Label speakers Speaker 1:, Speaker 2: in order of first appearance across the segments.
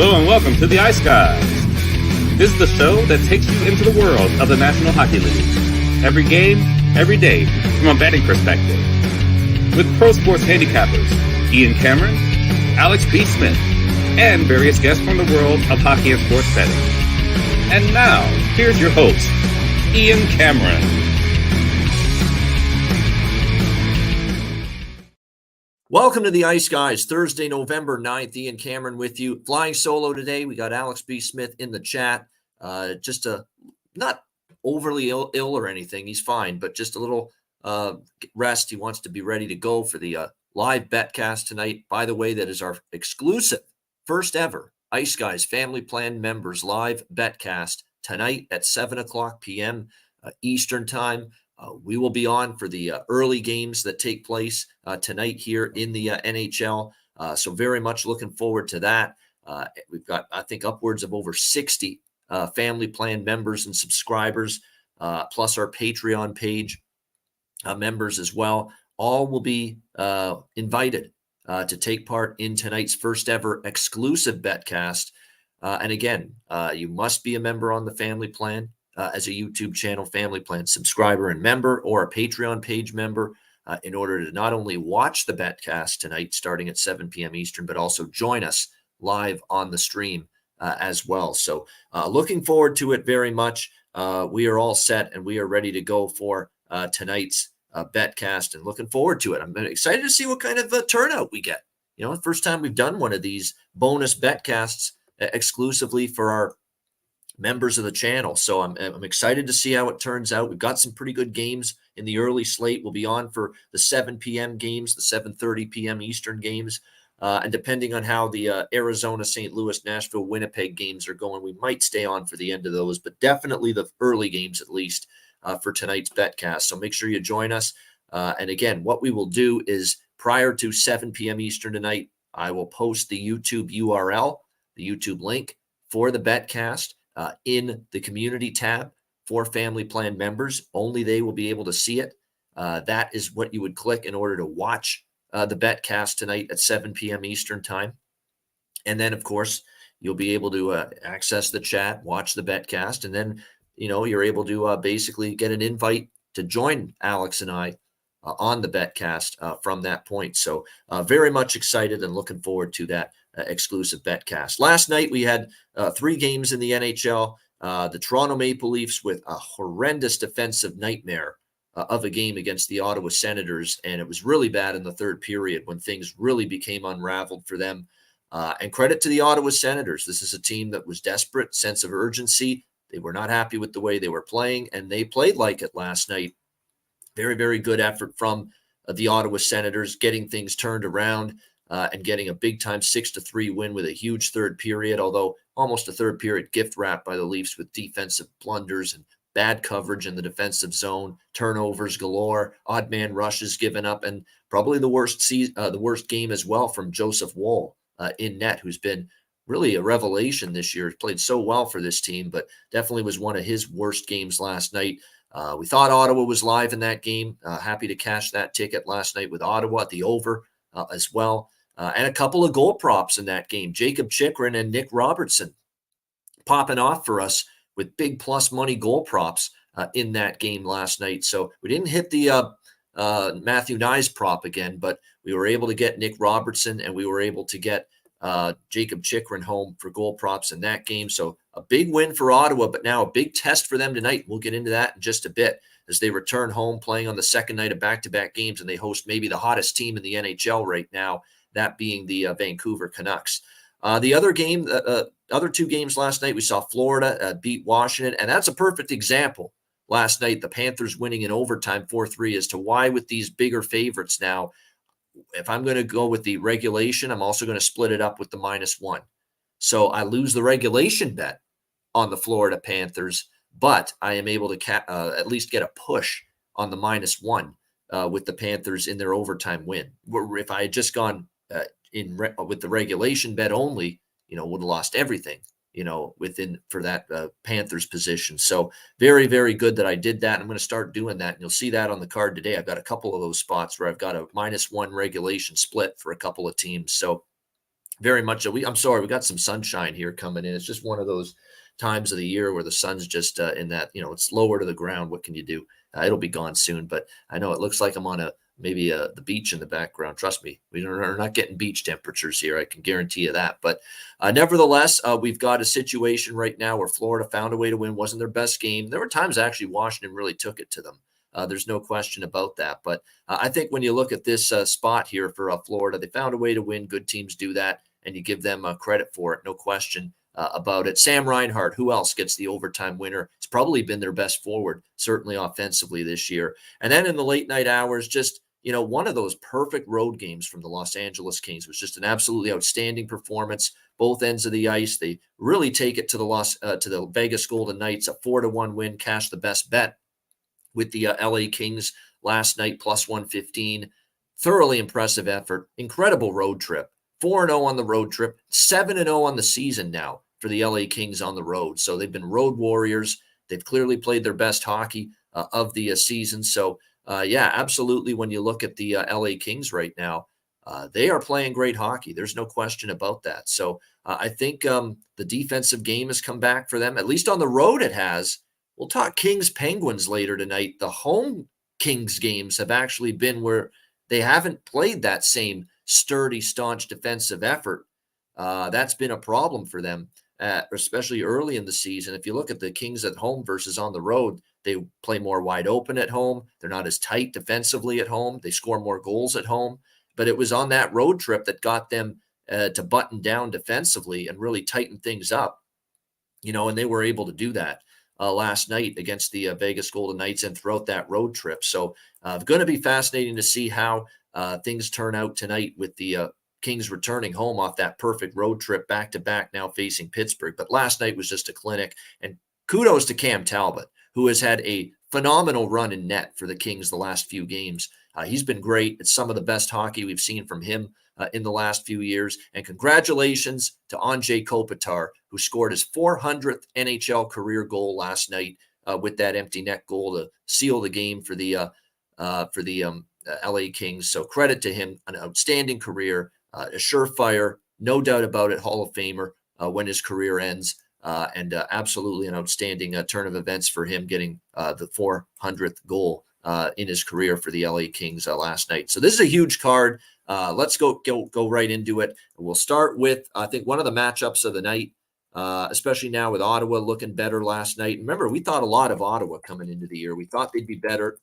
Speaker 1: Hello and welcome to the Ice Guys. This is the show that takes you into the world of the National Hockey League. Every game, every day, from a betting perspective. With pro sports handicappers, Ian Cameron, Alex B. Smith, and various guests from the world of hockey and sports betting. And now, here's your host, Ian Cameron.
Speaker 2: Welcome to the Ice Guys, Thursday, November 9th. Ian Cameron with you. Flying solo today. We got Alex B. Smith in the chat. Not overly ill or anything. He's fine, but just a little rest. He wants to be ready to go for the live betcast tonight. By the way, that is our exclusive, first ever Ice Guys Family Plan members live betcast tonight at 7 o'clock p.m. Eastern Time. We will be on for the early games that take place tonight here in the NHL. So very much looking forward to that. We've got, I think, upwards of over 60 family plan members and subscribers, plus our Patreon page members as well. All will be invited to take part in tonight's first ever exclusive betcast. And again, you must be a member on the family plan. As a YouTube channel family plan subscriber and member, or a Patreon page member, in order to not only watch the betcast tonight starting at 7 p.m. Eastern, but also join us live on the stream as well. So looking forward to it very much. We are all set and we are ready to go for tonight's betcast, and looking forward to it. I'm excited to see what kind of turnout we get. You know, the first time we've done one of these bonus betcasts exclusively for our members of the channel. So I'm excited to see how it turns out. We've got some pretty good games in the early slate. We'll be on for the 7 p.m. games, the 7:30 p.m. Eastern games. And depending on how the Arizona, St. Louis, Nashville, Winnipeg games are going, we might stay on for the end of those, but definitely the early games at least for tonight's betcast. So make sure you join us. And again, what we will do is prior to 7 p.m. Eastern tonight, I will post the YouTube URL, the YouTube link for the betcast in the community tab for family plan members. Only they will be able to see it. That is what you would click in order to watch the betcast tonight at 7 p.m. Eastern time. And then, of course, you'll be able to access the chat, watch the betcast, and then, you know, you're able to basically get an invite to join Alex and I on the betcast from that point. So very much excited and looking forward to that exclusive betcast. Last night we had 3 games in the NHL. The Toronto Maple Leafs with a horrendous defensive nightmare of a game against the Ottawa Senators, and it was really bad in the third period when things really became unraveled for them. And credit to the Ottawa Senators. This is a team that was desperate, sense of urgency. They were not happy with the way they were playing, and they played like it last night. Very, very good effort from the Ottawa Senators, getting things turned around and getting a big-time 6-3 win with a huge third period, although almost a third period gift wrap by the Leafs with defensive blunders and bad coverage in the defensive zone, turnovers galore, odd man rushes given up, and probably the worst game as well from Joseph Woll in net, who's been really a revelation this year. He's played so well for this team, but definitely was one of his worst games last night. We thought Ottawa was live in that game. Happy to cash that ticket last night with Ottawa at the over as well. And a couple of goal props in that game. Jacob Chychrun and Nick Robertson popping off for us with big plus money goal props in that game last night. So we didn't hit the Matthew Nyes prop again, but we were able to get Nick Robertson and we were able to get Jacob Chychrun home for goal props in that game. So a big win for Ottawa, but now a big test for them tonight. We'll get into that in just a bit as they return home playing on the second night of back-to-back games, and they host maybe the hottest team in the NHL right now, that being the Vancouver Canucks. The other 2 games last night, we saw Florida beat Washington, and that's a perfect example. Last night, the Panthers winning in overtime 4-3 as to why with these bigger favorites now, if I'm going to go with the regulation, I'm also going to split it up with the -1. So I lose the regulation bet on the Florida Panthers, but I am able to at least get a push on the -1 with the Panthers in their overtime win. If I had just gone with the regulation bet only, would have lost everything, for that Panthers position. So very, very good that I did that. I'm going to start doing that. And you'll see that on the card today. I've got a couple of those spots where I've got a -1 regulation split for a couple of teams. So Very much so. I'm sorry, we got some sunshine here coming in. It's just one of those times of the year where the sun's just in that, it's lower to the ground. What can you do? It'll be gone soon, but I know it looks like I'm on maybe the beach in the background. Trust me, we're not getting beach temperatures here. I can guarantee you that. But nevertheless, we've got a situation right now where Florida found a way to win. Wasn't their best game. There were times actually Washington really took it to them. There's no question about that. But I think when you look at this spot here for Florida, they found a way to win. Good teams do that, and you give them credit for it. No question about it. Sam Reinhart, who else gets the overtime winner? It's probably been their best forward, certainly offensively this year. And then in the late night hours, just one of those perfect road games from the Los Angeles Kings was just an absolutely outstanding performance. Both ends of the ice, they really take it to the Vegas Golden Knights, a 4-1 win, cash the best bet with the LA Kings last night, plus 115. Thoroughly impressive effort. Incredible road trip. 4-0 on the road trip, 7-0 on the season now for the LA Kings on the road. So they've been road warriors. They've clearly played their best hockey of the season. So, yeah, absolutely. When you look at the LA Kings right now, they are playing great hockey. There's no question about that. So I think the defensive game has come back for them. At least on the road it has. We'll talk Kings Penguins later tonight. The home Kings games have actually been where they haven't played that same sturdy, staunch defensive effort. That's been a problem for them, especially early in the season. If you look at the Kings at home versus on the road, they play more wide open at home. They're not as tight defensively at home. They score more goals at home. But it was on that road trip that got them to button down defensively and really tighten things up, and they were able to do that last night against the Vegas Golden Knights and throughout that road trip. So going to be fascinating to see how things turn out tonight with the Kings returning home off that perfect road trip back-to-back now facing Pittsburgh. But last night was just a clinic. And kudos to Cam Talbot, who has had a phenomenal run in net for the Kings the last few games. He's been great. It's some of the best hockey we've seen from him in the last few years. And congratulations to Anze Kopitar, who scored his 400th NHL career goal last night with that empty net goal to seal the game for the LA Kings. So credit to him, an outstanding career, a surefire, no doubt about it, Hall of Famer when his career ends. And absolutely an outstanding turn of events for him getting the 400th goal in his career for the LA Kings last night. So this is a huge card. Let's go right into it. We'll start with, I think, one of the matchups of the night, especially now with Ottawa looking better last night. Remember, we thought a lot of Ottawa coming into the year. We thought they'd be better.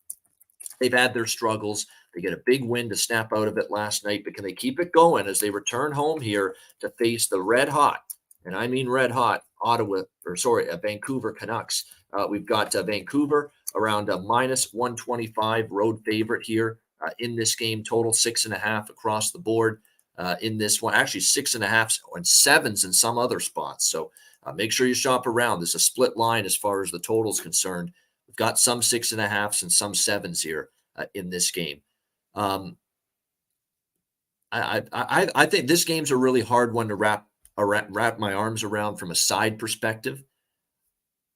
Speaker 2: They've had their struggles. They get a big win to snap out of it last night, but can they keep it going as they return home here to face the red hot, and I mean red hot, Vancouver Canucks. We've got Vancouver around a minus 125 road favorite here in this game, total 6.5 across the board in this one. Actually, 6.5 and 7s in some other spots. So make sure you shop around. There's a split line as far as the total is concerned. We've got some 6.5s and some 7s here in this game. I think this game's a really hard one to wrap my arms around from a side perspective.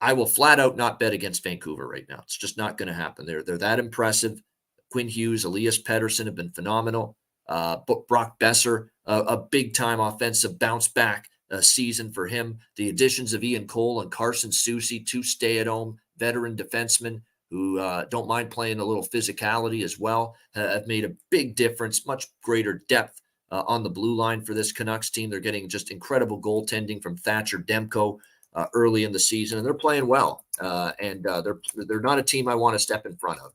Speaker 2: I will flat out not bet against Vancouver right now. It's just not going to happen. They're that impressive. Quinn Hughes, Elias Pettersson have been phenomenal. Brock Besser, a big-time offensive bounce-back season for him. The additions of Ian Cole and Carson Soucy, two stay-at-home veteran defensemen who don't mind playing a little physicality as well, have made a big difference, much greater depth on the blue line for this Canucks team. They're getting just incredible goaltending from Thatcher Demko early in the season, and they're playing well. And they're not a team I want to step in front of.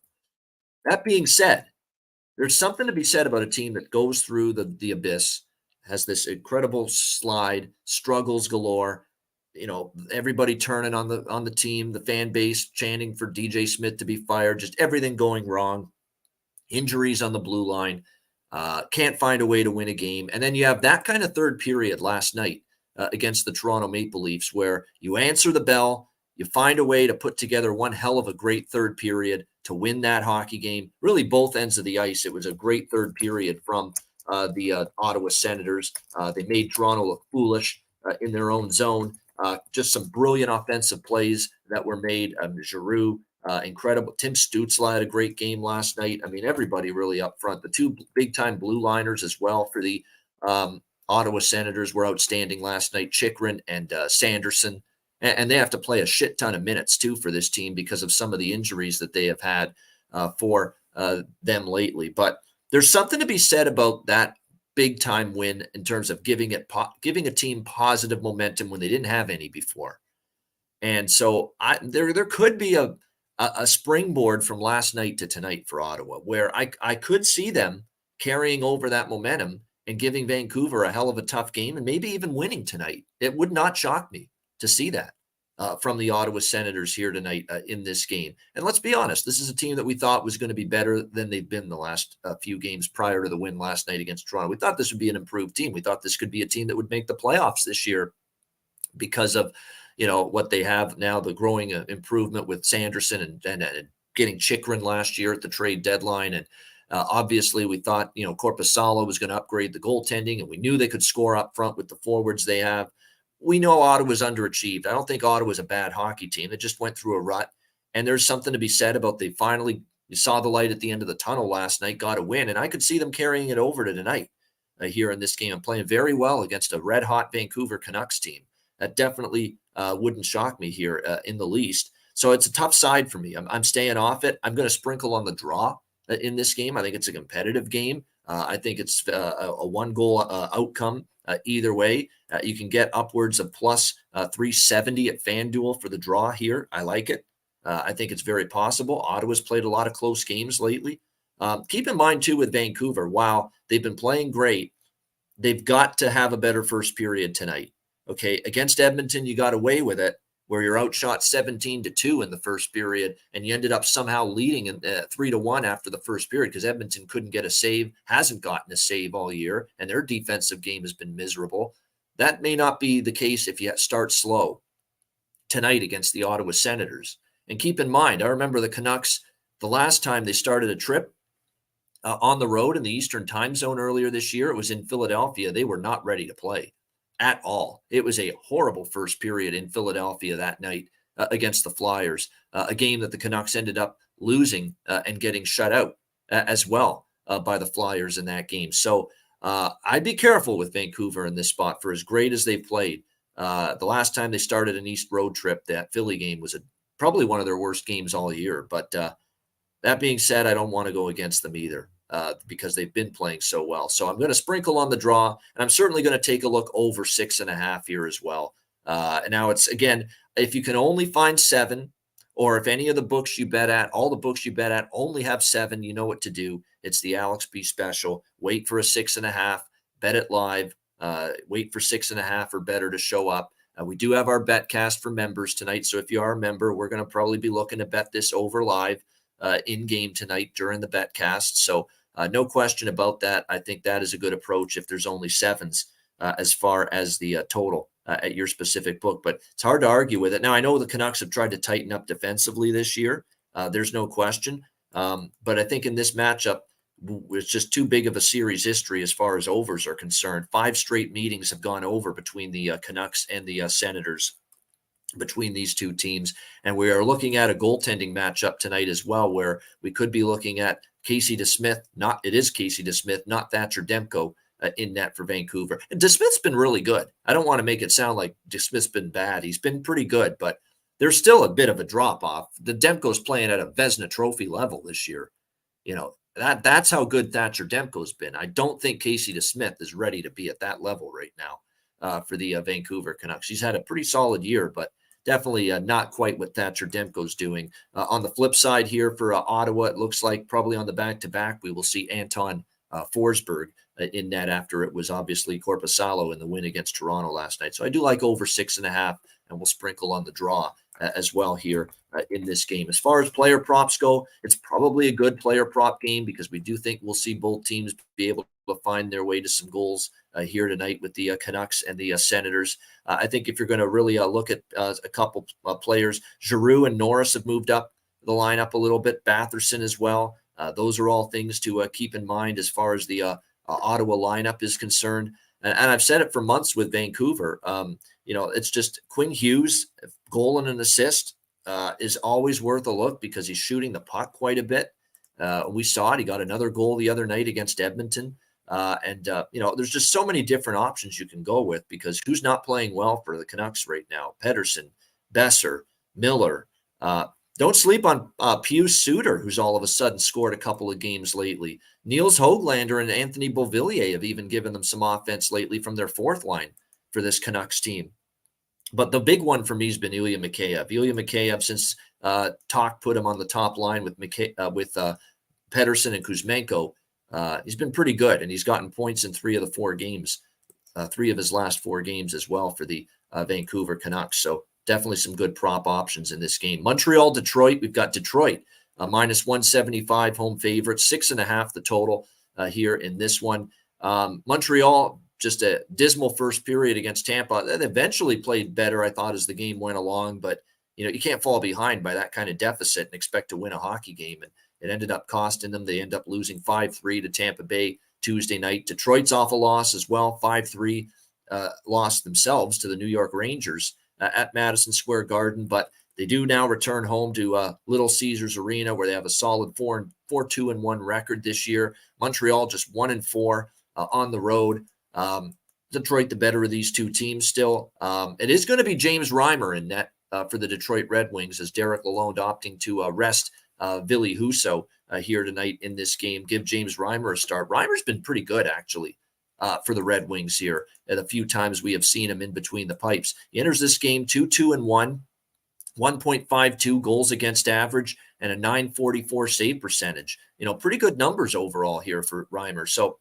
Speaker 2: That being said, there's something to be said about a team that goes through the abyss, has this incredible slide, struggles galore. Everybody turning on the team, the fan base chanting for DJ Smith to be fired, just everything going wrong. Injuries on the blue line, can't find a way to win a game. And then you have that kind of third period last night against the Toronto Maple Leafs, where you answer the bell, you find a way to put together one hell of a great third period to win that hockey game. Really, both ends of the ice. It was a great third period from the Ottawa Senators. They made Toronto look foolish in their own zone. Just some brilliant offensive plays that were made. Giroux, incredible. Tim Stützle had a great game last night. I mean, everybody really up front. The two big-time blue liners as well for the Ottawa Senators were outstanding last night. Chychrun and Sanderson. And they have to play a shit ton of minutes, too, for this team because of some of the injuries that they have had for them lately. But there's something to be said about that big-time win in terms of giving a team positive momentum when they didn't have any before. And so there could be a springboard from last night to tonight for Ottawa, where I could see them carrying over that momentum and giving Vancouver a hell of a tough game and maybe even winning tonight. It would not shock me to see that from the Ottawa Senators here tonight in this game. And let's be honest, this is a team that we thought was going to be better than they've been the last few games prior to the win last night against Toronto. We thought this would be an improved team. We thought this could be a team that would make the playoffs this year because of what they have now, the growing improvement with Sanderson and getting Chychrun last year at the trade deadline. And obviously we thought, Korpisalo was going to upgrade the goaltending, and we knew they could score up front with the forwards they have. We know Ottawa's underachieved. I don't think Ottawa's a bad hockey team. It just went through a rut. And there's something to be said about they finally saw the light at the end of the tunnel last night, got a win. And I could see them carrying it over to tonight here in this game and playing very well against a red-hot Vancouver Canucks team. That definitely wouldn't shock me here in the least. So it's a tough side for me. I'm staying off it. I'm going to sprinkle on the draw in this game. I think it's a competitive game. I think it's a one-goal outcome either way. You can get upwards of plus 370 at FanDuel for the draw here. I like it. I think it's very possible. Ottawa's played a lot of close games lately. Keep in mind, too, with Vancouver, while they've been playing great, they've got to have a better first period tonight. Okay, against Edmonton, you got away with it, where you're outshot 17-2 in the first period, and you ended up somehow leading 3-1 after the first period because Edmonton couldn't get a save, hasn't gotten a save all year, and their defensive game has been miserable. That may not be the case if you start slow tonight against the Ottawa Senators. And keep in mind, I remember the Canucks, the last time they started a trip on the road in the Eastern time zone earlier this year, it was in Philadelphia. They were not ready to play at all. It was a horrible first period in Philadelphia that night against the Flyers, a game that the Canucks ended up losing and getting shut out as well by the Flyers in that game. So I'd be careful with Vancouver in this spot for as great as they've played. The last time they started an East road trip, that Philly game was probably one of their worst games all year. But that being said, I don't want to go against them either. Because they've been playing so well. So I'm going to sprinkle on the draw, and I'm certainly going to take a look over 6.5 here as well. Now it's, again, if you can only find 7, or if any of the books you bet at, all the books you bet at only have 7, you know what to do. It's the Alex B special. Wait for a 6.5, bet it live, wait for 6.5 or better to show up. We do have our betcast for members tonight. So if you are a member, we're going to probably be looking to bet this over live in game tonight during the betcast. So no question about that. I think that is a good approach if there's only 7s as far as the total at your specific book. But it's hard to argue with it. Now, I know the Canucks have tried to tighten up defensively this year. There's no question. But I think in this matchup, it's just too big of a series history as far as overs are concerned. 5 straight meetings have gone over between the Canucks and the Senators, between these two teams. And we are looking at a goaltending matchup tonight as well, where we could be looking at Casey DeSmith. It is Casey DeSmith, not Thatcher Demko in net for Vancouver. And DeSmith's been really good. I don't want to make it sound like DeSmith's been bad. He's been pretty good, but there's still a bit of a drop off. The Demko's playing at a Vezina Trophy level this year. That's how good Thatcher Demko's been. I don't think Casey DeSmith is ready to be at that level right now for the Vancouver Canucks. He's had a pretty solid year, but definitely not quite what Thatcher Demko's doing. On the flip side here for Ottawa, it looks like probably on the back-to-back, we will see Anton Forsberg in net after it was obviously Korpisalo in the win against Toronto last night. So I do like over 6.5, and we'll sprinkle on the draw as well here in this game. As far as player props go, it's probably a good player prop game because we do think we'll see both teams be able to find their way to some goals here tonight with the Canucks and the Senators. I think if you're going to really look at a couple players, Giroux and Norris have moved up the lineup a little bit, Batherson as well. Those are all things to keep in mind as far as the Ottawa lineup is concerned. And I've said it for months with Vancouver. It's just Quinn Hughes, goal and an assist is always worth a look because he's shooting the puck quite a bit. We saw it. He got another goal the other night against Edmonton. There's just so many different options you can go with, because who's not playing well for the Canucks right now? Pedersen, Besser, Miller. Don't sleep on Pius Suter, who's all of a sudden scored a couple of games lately. Niels Höglander and Anthony Beauvillier have even given them some offense lately from their fourth line for this Canucks team. But the big one for me has been Ilya Mikheyev. Ilya Mikheyev, since Talk put him on the top line with Pedersen and Kuzmenko, he's been pretty good, and he's gotten points in 3 of the 4 games, 3 of his last 4 games as well for the Vancouver Canucks. So definitely some good prop options in this game. Montreal, Detroit. We've got Detroit minus 175 home favorite, 6.5 the total here in this one. Montreal, just a dismal first period against Tampa. They eventually played better, I thought, as the game went along, but you can't fall behind by that kind of deficit and expect to win a hockey game. And it ended up costing them. They end up losing 5-3 to Tampa Bay Tuesday night. Detroit's off a loss as well, 5-3 lost themselves to the New York Rangers at Madison Square Garden. But they do now return home to Little Caesars Arena, where they have a solid 4-2-1 record this year. Montreal just 1-4 on the road. Detroit, the better of these two teams still. It is going to be James Reimer in net for the Detroit Red Wings, as Derek Lalonde opting to rest Ville Husso here tonight in this game. Give James Reimer a start. Reimer's been pretty good, actually, for the Red Wings here at a few times we have seen him in between the pipes. He enters this game 2-2-1, 1.52 goals against average, and a .944 save percentage. Pretty good numbers overall here for Reimer. So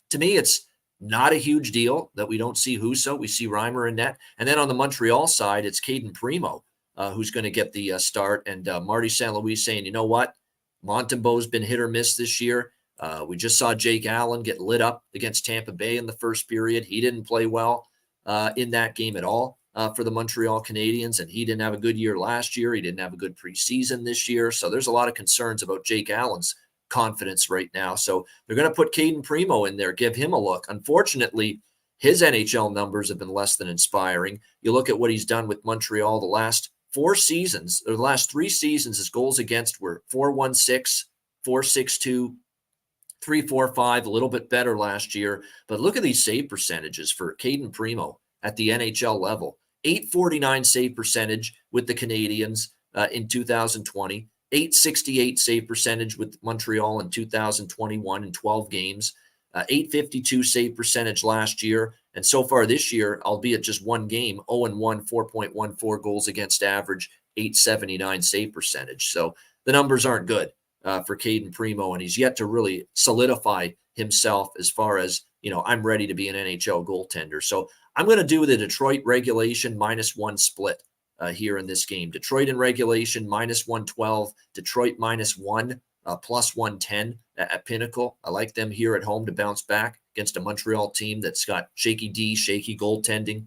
Speaker 2: to me, it's not a huge deal that we don't see Husso. We see Reimer in net. And then on the Montreal side, it's Caden Primo who's going to get the start. And Marty St. Louis saying, you know what? Montembeau's been hit or miss this year. We just saw Jake Allen get lit up against Tampa Bay in the first period. He didn't play well in that game at all for the Montreal Canadiens, and he didn't have a good year last year. He didn't have a good preseason this year. So there's a lot of concerns about Jake Allen's confidence right now. So they're going to put Caden Primo in there, give him a look. Unfortunately, his NHL numbers have been less than inspiring. You look at what he's done with Montreal the last 4 seasons, or the last 3 seasons, his goals against were .416, .462, .345, a little bit better last year. But look at these save percentages for Caden Primo at the NHL level. .849 save percentage with the Canadiens in 2020. .868 save percentage with Montreal in 2021 in 12 games. .852 save percentage last year. And so far this year, albeit just 1 game, 0-1, 4.14 goals against average, .879 save percentage. So the numbers aren't good for Caden Primo, and he's yet to really solidify himself as far as, I'm ready to be an NHL goaltender. So I'm going to do the Detroit regulation -1 split here in this game. Detroit in regulation -112, Detroit -1, +110 at Pinnacle. I like them here at home to bounce back against a Montreal team that's got shaky D, shaky goaltending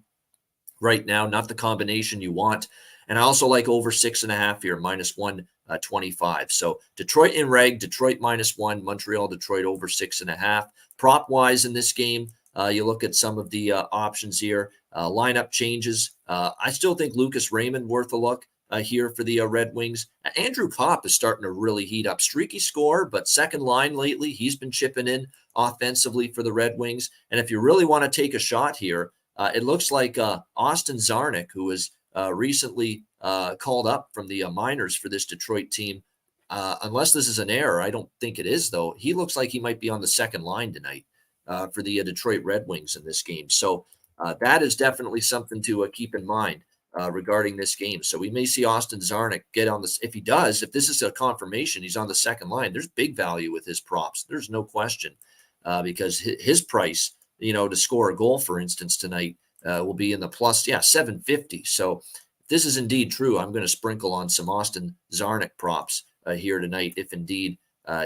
Speaker 2: right now, not the combination you want. And I also like over 6.5 here, -125. So Detroit in reg, Detroit -1, Montreal, Detroit over 6.5. Prop wise in this game, you look at some of the options here. Lineup changes. I still think Lucas Raymond worth a look here for the Red Wings. Andrew Kopp is starting to really heat up. Streaky score, but second line lately. He's been chipping in offensively for the Red Wings. And if you really want to take a shot here, it looks like Austin Czarnik, who was recently called up from the minors for this Detroit team. Unless this is an error, I don't think it is, though. He looks like he might be on the second line tonight for the Detroit Red Wings in this game. So that is definitely something to keep in mind regarding this game. So we may see Austin Czarnik get on this. If he does, if this is a confirmation, he's on the second line, there's big value with his props. There's no question because his price, to score a goal, for instance, tonight will be in the plus, $750. So if this is indeed true, I'm going to sprinkle on some Austin Czarnik props here tonight, if indeed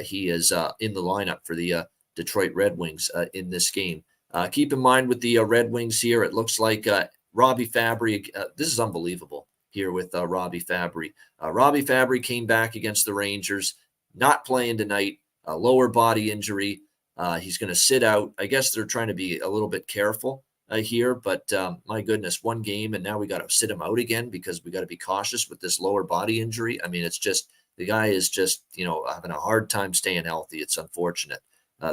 Speaker 2: he is in the lineup for the Detroit Red Wings in this game. Keep in mind with the Red Wings here, it looks like Robbie Fabry. This is unbelievable here with Robbie Fabry. Robbie Fabry came back against the Rangers, not playing tonight, a lower body injury. He's going to sit out. I guess they're trying to be a little bit careful here, but my goodness, 1 game, and now we got to sit him out again because we got to be cautious with this lower body injury. I mean, it's just, the guy is just, having a hard time staying healthy. It's unfortunate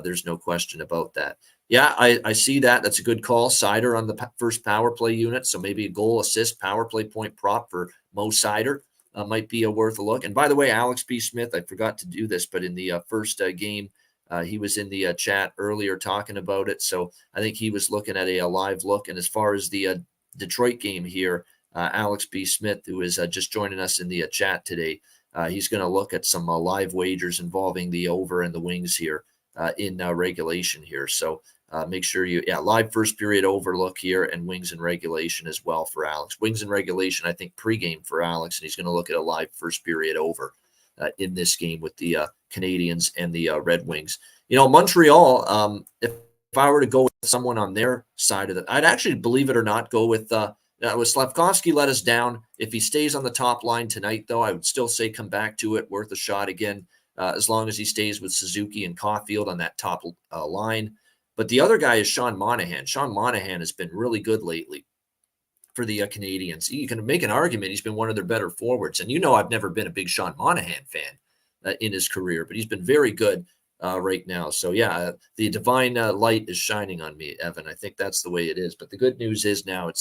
Speaker 2: There's no question about that. Yeah, I see that. That's a good call. Seider on the first power play unit. So maybe a goal, assist, power play point prop for Mo Seider might be worth a look. And by the way, Alex B. Smith, I forgot to do this, but in the first game, he was in the chat earlier talking about it. So I think he was looking at a live look. And as far as the Detroit game here, Alex B. Smith, who is just joining us in the chat today, he's going to look at some live wagers involving the over and the Wings here in regulation here. So make sure live first period overlook here and Wings in regulation as well for Alex. Wings in regulation, I think pregame for Alex, and he's going to look at a live first period over in this game with the Canadiens and the Red Wings. Montreal, if I were to go with someone on their side of it, I'd actually, believe it or not, go with Slavkovsky let us down. If he stays on the top line tonight, though, I would still say come back to it, worth a shot again, as long as he stays with Suzuki and Caulfield on that top line. But the other guy is Sean Monahan. Sean Monahan has been really good lately for the Canadiens. You can make an argument he's been one of their better forwards. And I've never been a big Sean Monahan fan in his career, but he's been very good right now. So, the divine light is shining on me, Evan. I think that's the way it is. But the good news is now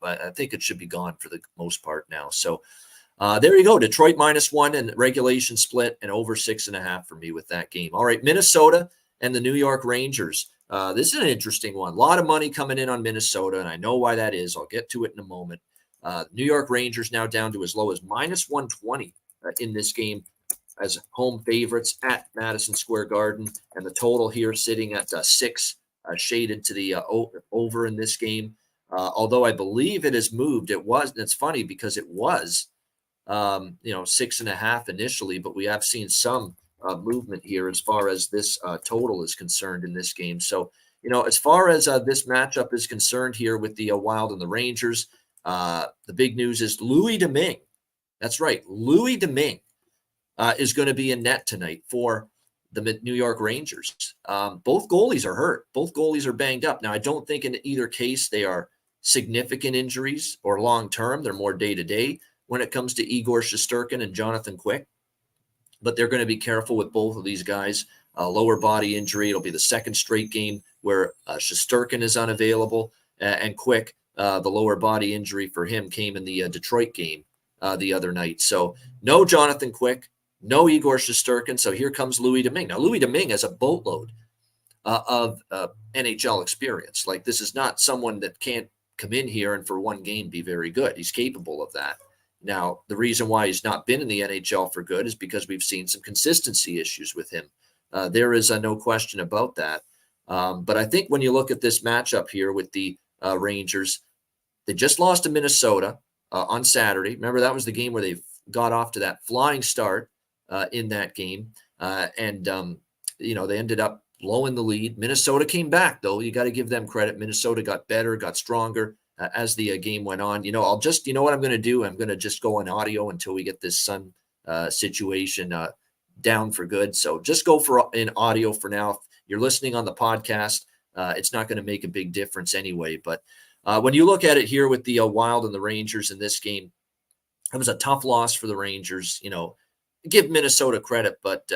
Speaker 2: I think it should be gone for the most part now. So, there you go. Detroit -1 and regulation split and over 6.5 for me with that game. All right, Minnesota and the New York Rangers. This is an interesting one. A lot of money coming in on Minnesota, and I know why that is. I'll get to it in a moment. New York Rangers now down to as low as -120 in this game as home favorites at Madison Square Garden, and the total here sitting at 6, shaded to the over in this game. Although I believe it has moved. It was, and it's funny because it was 6.5 initially, but we have seen some movement here as far as this total is concerned in this game. So, as far as this matchup is concerned here with the Wild and the Rangers, the big news is Louis Domingue. That's right. Louis Domingue is going to be in net tonight for the New York Rangers. Both goalies are hurt. Both goalies are banged up. Now, I don't think in either case they are significant injuries or long-term. They're more day-to-day when it comes to Igor Shesterkin and Jonathan Quick. But they're going to be careful with both of these guys. Lower body injury. It'll be the second straight game where Shesterkin is unavailable. And Quick, the lower body injury for him came in the Detroit game the other night. So no Jonathan Quick, no Igor Shesterkin. So here comes Louis Domingue. Now, Louis Domingue has a boatload of NHL experience. Like, this is not someone that can't come in here and for one game be very good. He's capable of that. Now, the reason why he's not been in the NHL for good is because we've seen some consistency issues with him. There is no question about that. But I think when you look at this matchup here with the Rangers, they just lost to Minnesota on Saturday. Remember, that was the game where they got off to that flying start in that game. And they ended up blowing the lead. Minnesota came back, though. You got to give them credit. Minnesota got better, got stronger. As the game went on. I'll just, what I'm going to do? I'm going to just go on audio until we get this sun situation down for good. So just go in audio for now. If you're listening on the podcast, it's not going to make a big difference anyway. But when you look at it here with the Wild and the Rangers in this game, it was a tough loss for the Rangers. Give Minnesota credit, but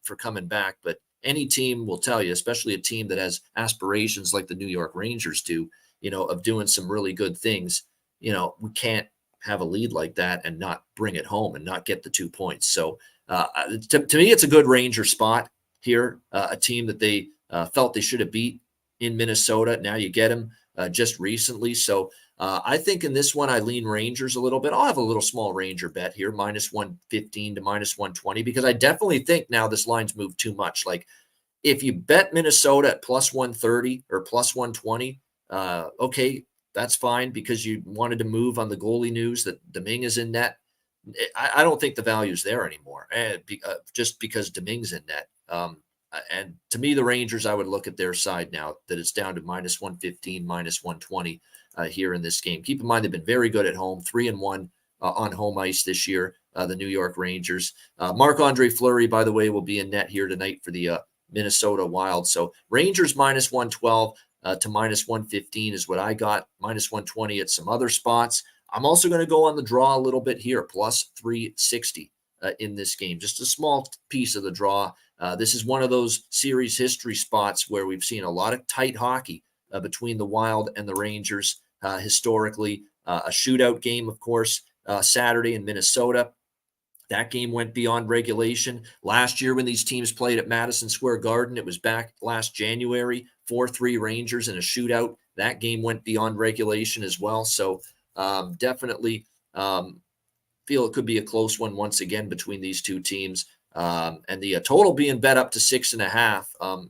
Speaker 2: for coming back. But any team will tell you, especially a team that has aspirations like the New York Rangers do, of doing some really good things, we can't have a lead like that and not bring it home and not get the 2 points. So to me, it's a good Ranger spot here, a team that they felt they should have beat in Minnesota. Now you get them just recently. So I think in this one, I lean Rangers a little bit. I'll have a little small Ranger bet here, -115 to -120, because I definitely think now this line's moved too much. Like, if you bet Minnesota at +130 or +120, okay, that's fine because you wanted to move on the goalie news that Domingue is in net. I don't think the value's there anymore, just because Domingue's in net. And to me, the Rangers, I would look at their side now that it's down to -115, -120 here in this game. Keep in mind, they've been very good at home, 3-1 on home ice this year, the New York Rangers. Marc-Andre Fleury, by the way, will be in net here tonight for the Minnesota Wild. So Rangers -112 to -115 is what I got, -120 at some other spots. I'm also going to go on the draw a little bit here, +360 in this game. Just a small piece of the draw. This is one of those series history spots where we've seen a lot of tight hockey between the Wild and the Rangers historically. A shootout game, of course, Saturday in Minnesota. That game went beyond regulation. Last year when these teams played at Madison Square Garden, it was back last January, 4-3 Rangers in a shootout. That game went beyond regulation as well. So definitely feel it could be a close one once again between these two teams. And the total being bet up to 6.5.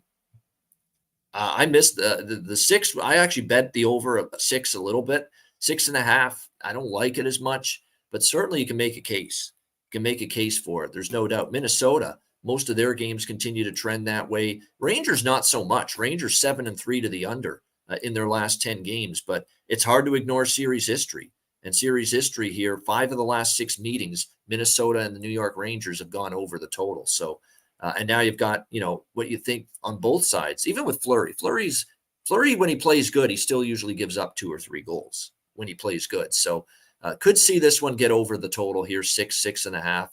Speaker 2: I missed the 6. I actually bet the over 6 a little bit. 6.5. I don't like it as much, but certainly you can make a case. You can make a case for it. There's no doubt. Minnesota, most of their games continue to trend that way. Rangers, not so much. Rangers 7-3 to the under in their last 10 games, but it's hard to ignore series history. And series history here, 5 of the last 6 meetings, Minnesota and the New York Rangers have gone over the total. So, and now you've got, what you think on both sides, even with Fleury. Fleury, when he plays good, he still usually gives up 2 or 3 goals when he plays good. So could see this one get over the total here, 6.5.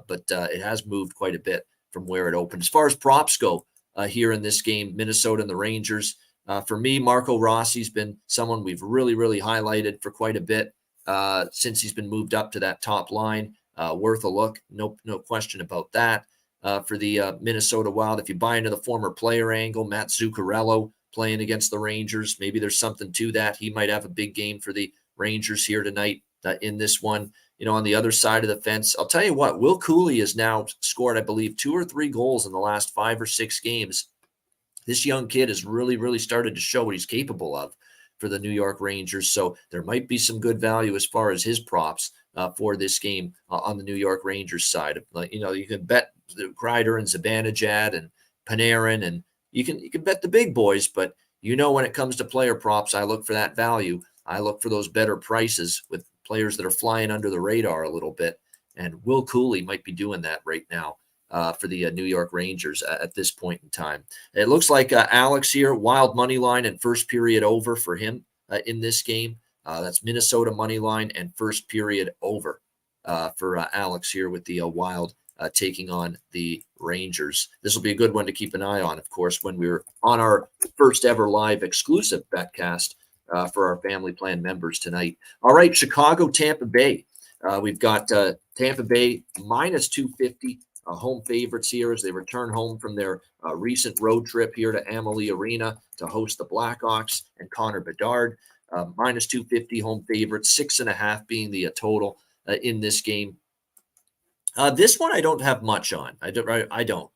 Speaker 2: But it has moved quite a bit from where it opened. As far as props go here in this game, Minnesota and the Rangers, for me, Marco Rossi's been someone we've really, really highlighted for quite a bit since he's been moved up to that top line. Worth a look. No question about that. For the Minnesota Wild, if you buy into the former player angle, Matt Zuccarello playing against the Rangers, maybe there's something to that. He might have a big game for the Rangers here tonight in this one. On the other side of the fence, I'll tell you what, Will Cooley has now scored, I believe, 2 or 3 goals in the last 5 or 6 games. This young kid has really, really started to show what he's capable of for the New York Rangers. So there might be some good value as far as his props for this game on the New York Rangers side. You can bet Kreider and Zibanejad and Panarin, and you can bet the big boys, but when it comes to player props, I look for that value. I look for those better prices with players that are flying under the radar a little bit. And Will Cooley might be doing that right now for the New York Rangers at this point in time. It looks like Alex here, Wild money line and first period over for him in this game. That's Minnesota money line and first period over for Alex here with the Wild taking on the Rangers. This will be a good one to keep an eye on, of course, when we're on our first ever live exclusive betcast for our family plan members tonight. All right, Chicago, Tampa Bay. We've got Tampa Bay minus 250 home favorites here as they return home from their recent road trip here to Amalie Arena to host the Blackhawks and Connor Bedard. Minus 250 home favorites, 6.5 being the total in this game. This one I don't have much on. I don't.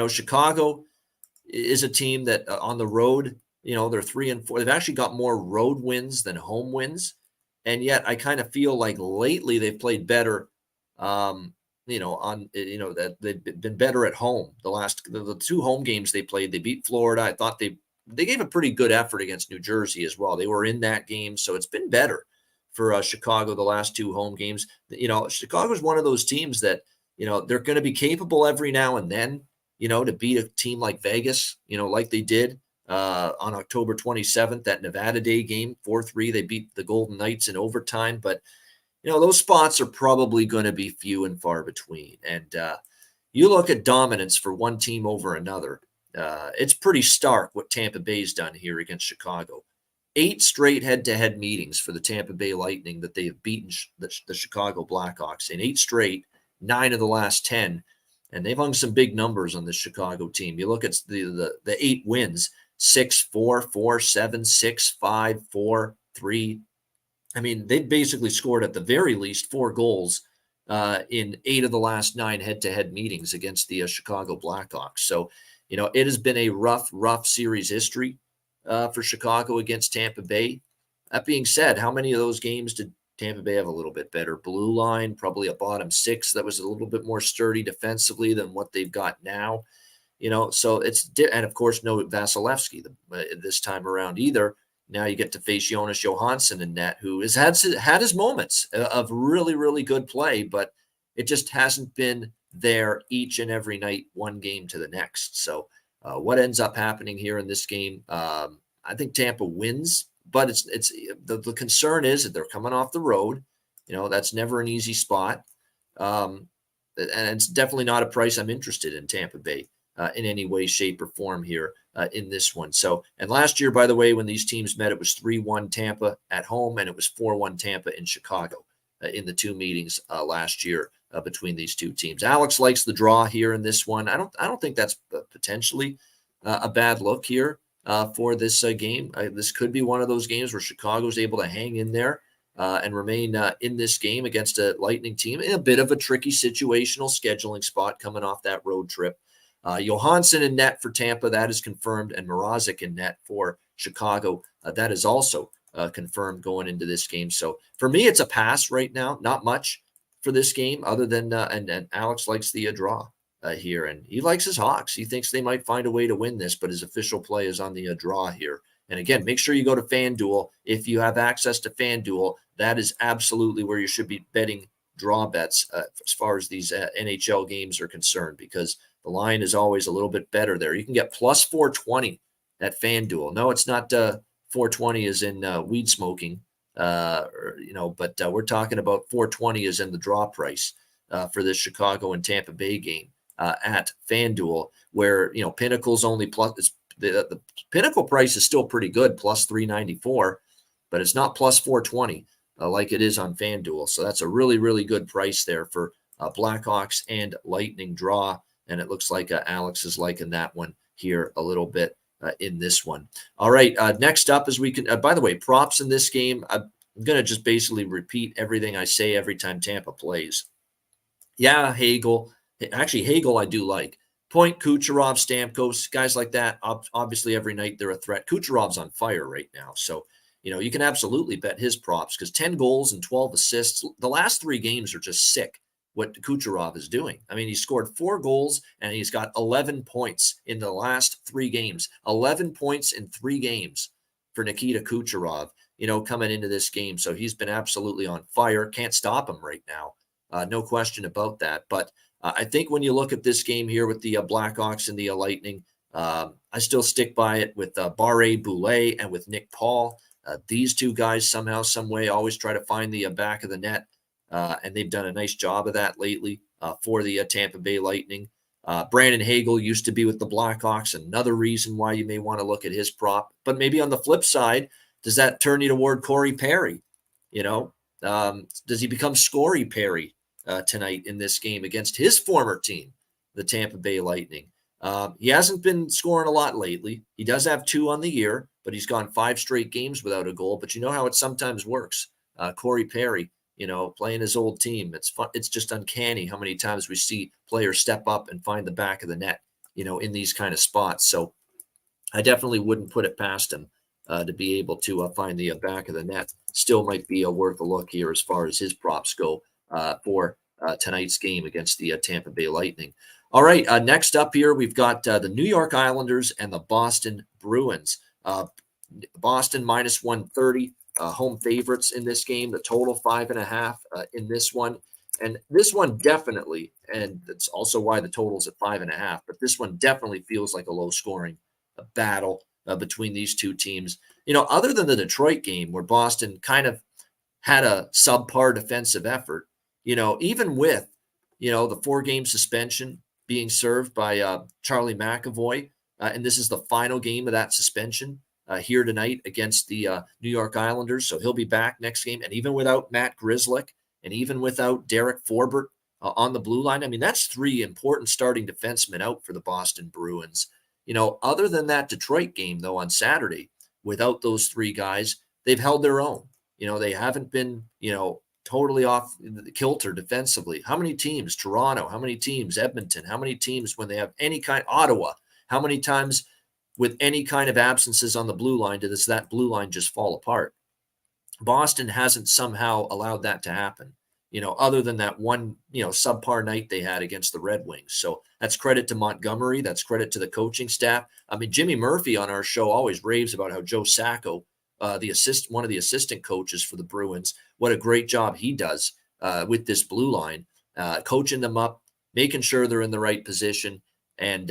Speaker 2: Chicago is a team that on the road, they're 3-4. They've actually got more road wins than home wins, and yet I kind of feel like lately they've played better. That they've been better at home. The 2 home games they played, they beat Florida. I thought they gave a pretty good effort against New Jersey as well. They were in that game, so it's been better for Chicago the last 2 home games. Chicago's one of those teams that they're going to be capable every now and then, to beat a team like Vegas, like they did on October 27th, that Nevada Day game, 4-3. They beat the Golden Knights in overtime, but those spots are probably going to be few and far between. And you look at dominance for one team over another. It's pretty stark what Tampa Bay's done here against Chicago. 8 straight head-to-head meetings for the Tampa Bay Lightning that they have beaten the Chicago Blackhawks in 8 straight, 9 of the last 10. And they've hung some big numbers on this Chicago team. You look at the 8 wins, 6-4, 4-7, 6-5, 4-3. I mean, they basically scored at the very least 4 goals in 8 of the last 9 head-to-head meetings against the Chicago Blackhawks. So, it has been a rough series history for Chicago against Tampa Bay. That being said, how many of those games did Tampa Bay have a little bit better blue line? Probably a bottom 6 that was a little bit more sturdy defensively than what they've got now. So and of course, no Vasilevsky this time around either. Now you get to face Jonas Johansson in net, who has had his moments of really, really good play, but it just hasn't been there each and every night, one game to the next. So what ends up happening here in this game? I think Tampa wins, but the concern is that they're coming off the road. That's never an easy spot. And it's definitely not a price I'm interested in Tampa Bay in any way, shape, or form here in this one. So, and last year, by the way, when these teams met, it was 3-1 Tampa at home, and it was 4-1 Tampa in Chicago in the two meetings last year between these two teams. Alex likes the draw here in this one. I don't think that's potentially a bad look here for this game. This could be one of those games where Chicago's able to hang in there and remain in this game against a Lightning team in a bit of a tricky situational scheduling spot coming off that road trip. Johansson in net for Tampa, that is confirmed, and Mrazek in net for Chicago. That is also confirmed going into this game. So for me, it's a pass right now. Not much for this game other than, and Alex likes the draw here, and he likes his Hawks. He thinks they might find a way to win this, but his official play is on the draw here. And again, make sure you go to FanDuel. If you have access to FanDuel, that is absolutely where you should be betting draw bets as far as these NHL games are concerned, because the line is always a little bit better there. You can get plus 420 at FanDuel. No, it's not 420 as in weed smoking, but we're talking about 420 as in the draw price for this Chicago and Tampa Bay game at FanDuel, where, Pinnacle's only plus, the Pinnacle price is still pretty good, plus 394, but it's not plus 420 like it is on FanDuel. So that's a really, really good price there for Blackhawks and Lightning draw. And it looks like Alex is liking that one here a little bit in this one. All right, next up is we can, by the way, props in this game. I'm going to just basically repeat everything I say every time Tampa plays. Yeah, Hagel. Actually, Hagel I do like. Point, Kucherov, Stamkos, guys like that. Obviously, every night they're a threat. Kucherov's on fire right now. So, you can absolutely bet his props because 10 goals and 12 assists. The last 3 games are just sick what Kucherov is doing. I mean, he scored 4 goals and he's got 11 points in the last 3 games. 11 points in 3 games for Nikita Kucherov, coming into this game. So he's been absolutely on fire. Can't stop him right now. No question about that. But I think when you look at this game here with the Blackhawks and the Lightning, I still stick by it with Barre Boulet and with Nick Paul. These two guys somehow, some way, always try to find the back of the net, and they've done a nice job of that lately for the Tampa Bay Lightning. Brandon Hagel used to be with the Blackhawks, another reason why you may want to look at his prop. But maybe on the flip side, does that turn you toward Corey Perry? Does he become Scory Perry tonight in this game against his former team, the Tampa Bay Lightning? He hasn't been scoring a lot lately. He does have 2 on the year, but he's gone 5 straight games without a goal. But you know how it sometimes works. Corey Perry, playing his old team. It's fun. It's just uncanny how many times we see players step up and find the back of the net, in these kind of spots. So I definitely wouldn't put it past him to be able to find the back of the net. Still might be worth a look here as far as his props go for tonight's game against the Tampa Bay Lightning. All right, next up here, we've got the New York Islanders and the Boston Bruins. Boston minus 130, home favorites in this game. The total 5.5 in this one. And this one definitely, and that's also why the total's at 5.5, but this one definitely feels like a low-scoring battle between these two teams. Other than the Detroit game where Boston kind of had a subpar defensive effort, even with, the 4-game suspension being served by Charlie McAvoy, and this is the final game of that suspension here tonight against the New York Islanders. So he'll be back next game. And even without Matt Grzelcyk and even without Derek Forbort on the blue line, I mean, that's 3 important starting defensemen out for the Boston Bruins. Other than that Detroit game, though, on Saturday, without those 3 guys, they've held their own. They haven't been, totally off the kilter defensively. How many teams, Toronto, how many teams, Edmonton, how many teams when they have any kind, Ottawa, how many times with any kind of absences on the blue line does that blue line just fall apart? Boston hasn't somehow allowed that to happen, other than that one, subpar night they had against the Red Wings. So that's credit to Montgomery. That's credit to the coaching staff. I mean, Jimmy Murphy on our show always raves about how Joe Sacco, one of the assistant coaches for the Bruins, what a great job he does with this blue line, coaching them up, making sure they're in the right position. And,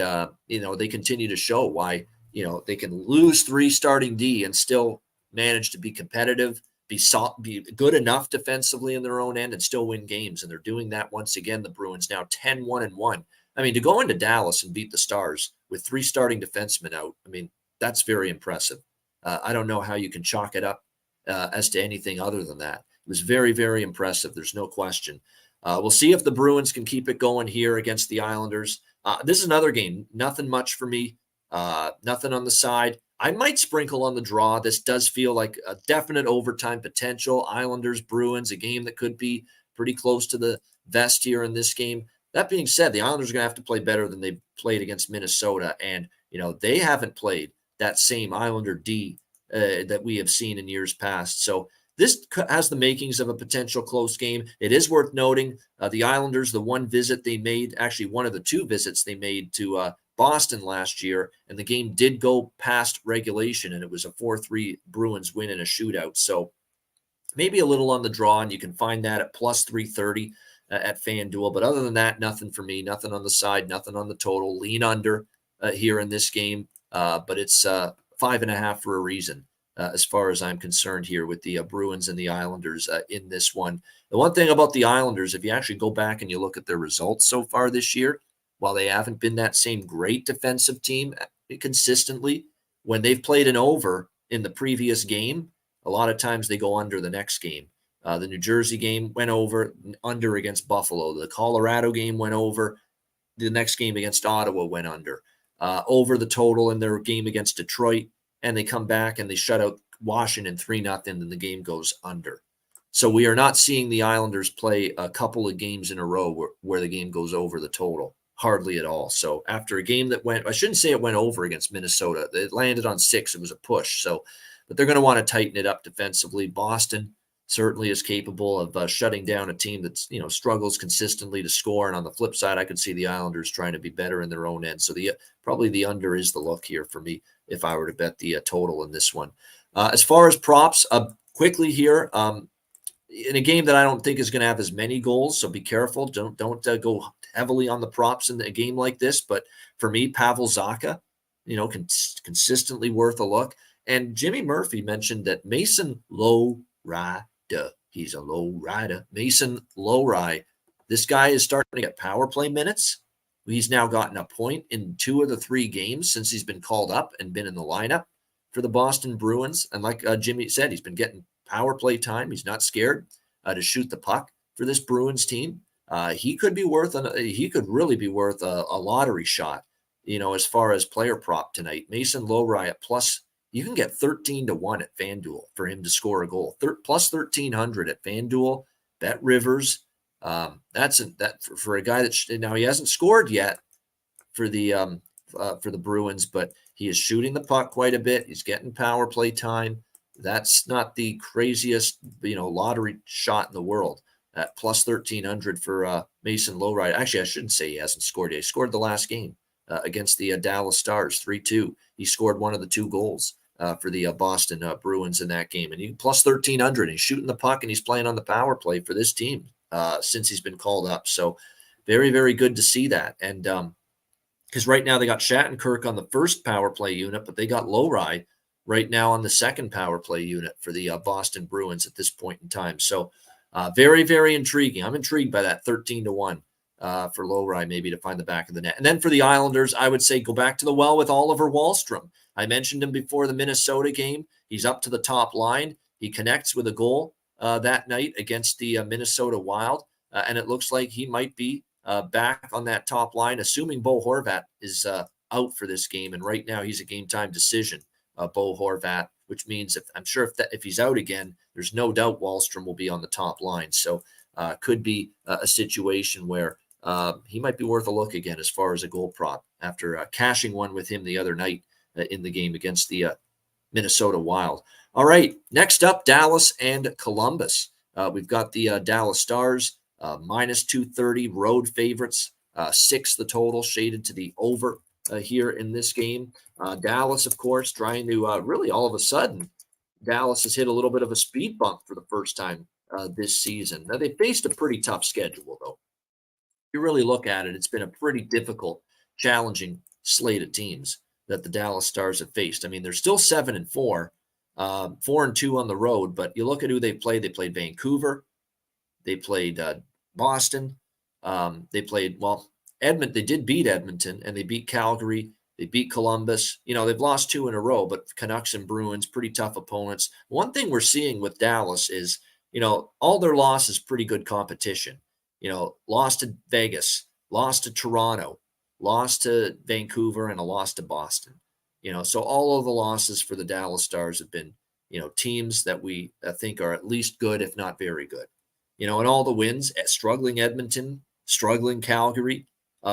Speaker 2: they continue to show why, they can lose 3 starting D and still manage to be competitive be good enough defensively in their own end and still win games. And they're doing that once again. The Bruins now 10-1-1. I mean, to go into Dallas and beat the Stars with 3 starting defensemen out, I mean, that's very impressive. I don't know how you can chalk it up as to anything other than that. It was very, very impressive. There's no question. We'll see if the Bruins can keep it going here against the Islanders. This is another game. Nothing much for me. Nothing on the side. I might sprinkle on the draw. This does feel like a definite overtime potential. Islanders, Bruins, a game that could be pretty close to the vest here in this game. That being said, the Islanders are going to have to play better than they played against Minnesota. And, they haven't played that same Islander D that we have seen in years past. So this has the makings of a potential close game. It is worth noting the Islanders, the one visit they made, actually one of the 2 visits they made to Boston last year, and the game did go past regulation, and it was a 4-3 Bruins win in a shootout. So maybe a little on the draw, and you can find that at plus 330 at FanDuel. But other than that, nothing for me, nothing on the side, nothing on the total. Lean under here in this game, but it's 5.5 for a reason. As far as I'm concerned here with the Bruins and the Islanders in this one. The one thing about the Islanders, if you actually go back and you look at their results so far this year, while they haven't been that same great defensive team consistently, when they've played an over in the previous game, a lot of times they go under the next game. The New Jersey game went under against Buffalo. The Colorado game went over. The next game against Ottawa went under. Over the total in their game against Detroit, and they come back and they shut out Washington 3-0, and the game goes under. So we are not seeing the Islanders play a couple of games in a row where the game goes over the total. Hardly at all. So after a game that I shouldn't say it went over against Minnesota. It landed on 6. It was a push. So, but they're going to want to tighten it up defensively. Boston certainly is capable of shutting down a team that's, struggles consistently to score. And on the flip side, I could see the Islanders trying to be better in their own end. So probably the under is the look here for me if I were to bet the total in this one. As far as props, quickly here, in a game that I don't think is going to have as many goals, so be careful. Don't go heavily on the props in a game like this. But for me, Pavel Zacha, consistently worth a look. And Jimmy Murphy mentioned that Mason Lowrider, he's a low rider. Mason Lowry, this guy is starting to get power play minutes. He's now gotten a point in 2 of the 3 games since he's been called up and been in the lineup for the Boston Bruins. And like Jimmy said, he's been getting power play time. He's not scared to shoot the puck for this Bruins team. He could really be worth a lottery shot, as far as player prop tonight. Mason Lowry at plus, you can get 13-1 at FanDuel for him to score a goal. Plus 1,300 at FanDuel. Bet Rivers. That's for a guy that now he hasn't scored yet for the Bruins, but he is shooting the puck quite a bit. He's getting power play time. That's not the craziest, lottery shot in the world. At plus 1,300 for Mason Lowry. Actually, I shouldn't say he hasn't scored yet. He scored the last game against the Dallas Stars, 3-2. He scored one of the 2 goals for the Boston Bruins in that game. And he plus 1,300. He's shooting the puck, and he's playing on the power play for this team since he's been called up. So very, very good to see that. And because right now they got Shattenkirk on the first power play unit, but they got Lowry right now on the second power play unit for the Boston Bruins at this point in time. So very, very intriguing. I'm intrigued by that 13-1 for Lowry, maybe to find the back of the net. And then for the Islanders, I would say go back to the well with Oliver Wahlstrom. I mentioned him before the Minnesota game. He's up to the top line. He connects with a goal that night against the Minnesota Wild. And it looks like he might be back on that top line, assuming Bo Horvat is out for this game. And right now he's a game time decision, Bo Horvat, which means if he's out again, there's no doubt Wahlstrom will be on the top line. So could be a situation where he might be worth a look again as far as a goal prop after cashing one with him the other night in the game against the Minnesota Wild. All right, next up, Dallas and Columbus. We've got the Dallas Stars, minus 230 road favorites, 6 the total, shaded to the over here in this game. Dallas, of course, trying to really all of a sudden, Dallas has hit a little bit of a speed bump for the first time this season. Now, they faced a pretty tough schedule, though. If you really look at it, it's been a pretty difficult, challenging slate of teams that the Dallas Stars have faced. I mean, they're still 7-4, 4-2 on the road. But you look at who they played. They played Vancouver. They played Boston. They played, Edmonton. They did beat Edmonton, and they beat Calgary. They beat Columbus. They've lost 2 in a row, but Canucks and Bruins, pretty tough opponents. One thing we're seeing with Dallas is, all their losses pretty good competition. Lost to Vegas, lost to Toronto, lost to Vancouver, and a loss to Boston. So all of the losses for the Dallas Stars have been, teams that we think are at least good, if not very good. And all the wins, struggling Edmonton, struggling Calgary.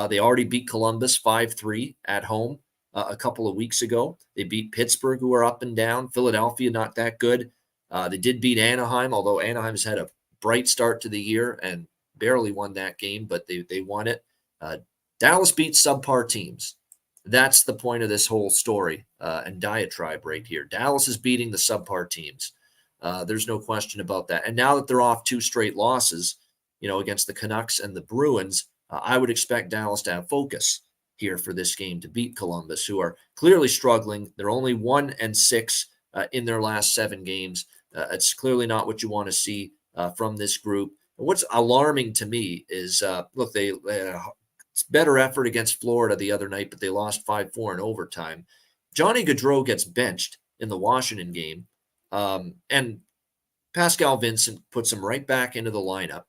Speaker 2: They already beat Columbus 5-3 at home a couple of weeks ago. They beat Pittsburgh, who are up and down. Philadelphia, not that good. They did beat Anaheim, although Anaheim's had a bright start to the year and barely won that game, but they won it. Dallas beats subpar teams. That's the point of this whole story and diatribe right here. Dallas is beating the subpar teams. There's no question about that. And now that they're off 2 straight losses, against the Canucks and the Bruins, I would expect Dallas to have focus here for this game to beat Columbus, who are clearly struggling. They're only 1-6 in their last 7 games. It's clearly not what you want to see from this group. And what's alarming to me is, look, they had a better effort against Florida the other night, but they lost 5-4 in overtime. Johnny Gaudreau gets benched in the Washington game, and Pascal Vincent puts him right back into the lineup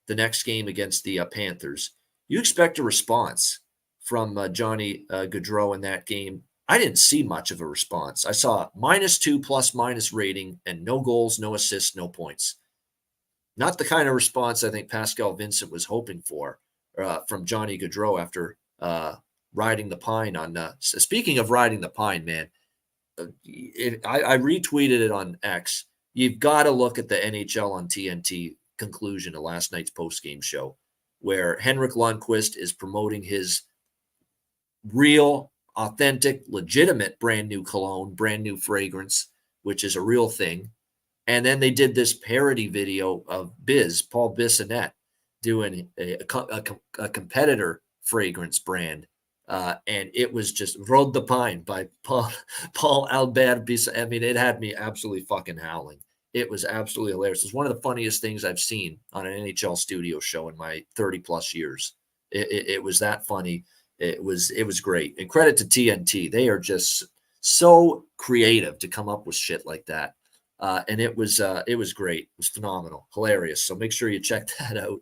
Speaker 2: the next game against the Panthers. You expect a response from Johnny Gaudreau in that game. I didn't see much of a response. I saw -2 plus-minus rating and no goals, no assists, no points. Not the kind of response I think Pascal Vincent was hoping for from Johnny Gaudreau after riding the pine on. Speaking of riding the pine, man, I retweeted it on X. You've got to look at the NHL on TNT conclusion of last night's post-game show, where Henrik Lundqvist is promoting his real, authentic, legitimate brand new cologne, brand new fragrance, which is a real thing. And then they did this parody video of Paul Bissonnette, doing a competitor fragrance brand. And it was just Rode the Pine by Paul Albert Bissonnette. I mean, it had me absolutely fucking howling. It was absolutely hilarious. It's one of the funniest things I've seen on an NHL studio show in my 30 plus years. It was that funny. It was great. And credit to TNT. They are just so creative to come up with shit like that. And it was great. It was phenomenal, hilarious. So make sure you check that out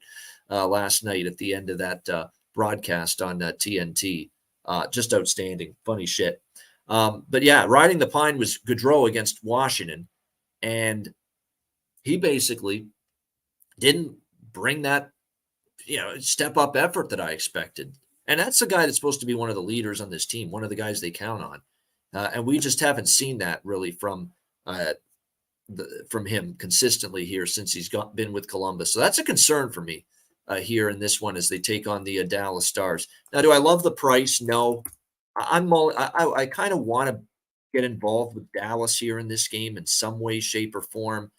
Speaker 2: last night at the end of that broadcast on TNT. Just outstanding, funny shit. But yeah, riding the pine was Gaudreau against Washington, and he basically didn't bring that, step up effort that I expected. And that's the guy that's supposed to be one of the leaders on this team, one of the guys they count on. And we just haven't seen that really from him consistently here since he's been with Columbus. So that's a concern for me here in this one as they take on the Dallas Stars. Now, do I love the price? No. I kind of want to get involved with Dallas here in this game in some way, shape, or form.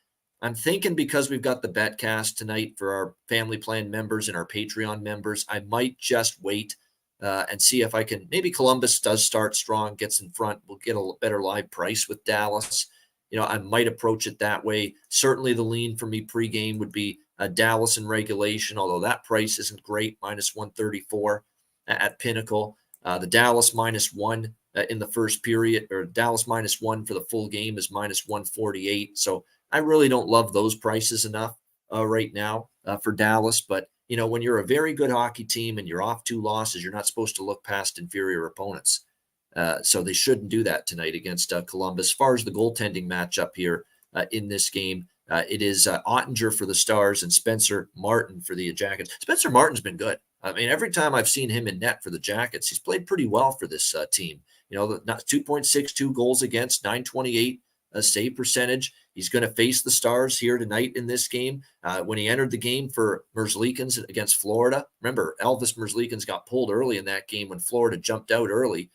Speaker 2: I'm thinking because we've got the betcast tonight for our family plan members and our Patreon members, I might just wait and see if I can. Maybe Columbus does start strong, gets in front. We'll get a better live price with Dallas. I might approach it that way. Certainly the lean for me pregame would be Dallas in regulation, although that price isn't great, -134 at Pinnacle. The Dallas -1 in the first period, or Dallas -1 for the full game is -148. So I really don't love those prices enough right now for Dallas. But, when you're a very good hockey team and you're off 2 losses, you're not supposed to look past inferior opponents. So they shouldn't do that tonight against Columbus. As far as the goaltending matchup here in this game, it is Ottinger for the Stars and Spencer Martin for the Jackets. Spencer Martin's been good. I mean, every time I've seen him in net for the Jackets, he's played pretty well for this team. Not 2.62 goals against, .928 save percentage. He's going to face the Stars here tonight in this game. When he entered the game for Merzlikins against Florida, remember, Elvis Merzlikins got pulled early in that game when Florida jumped out early.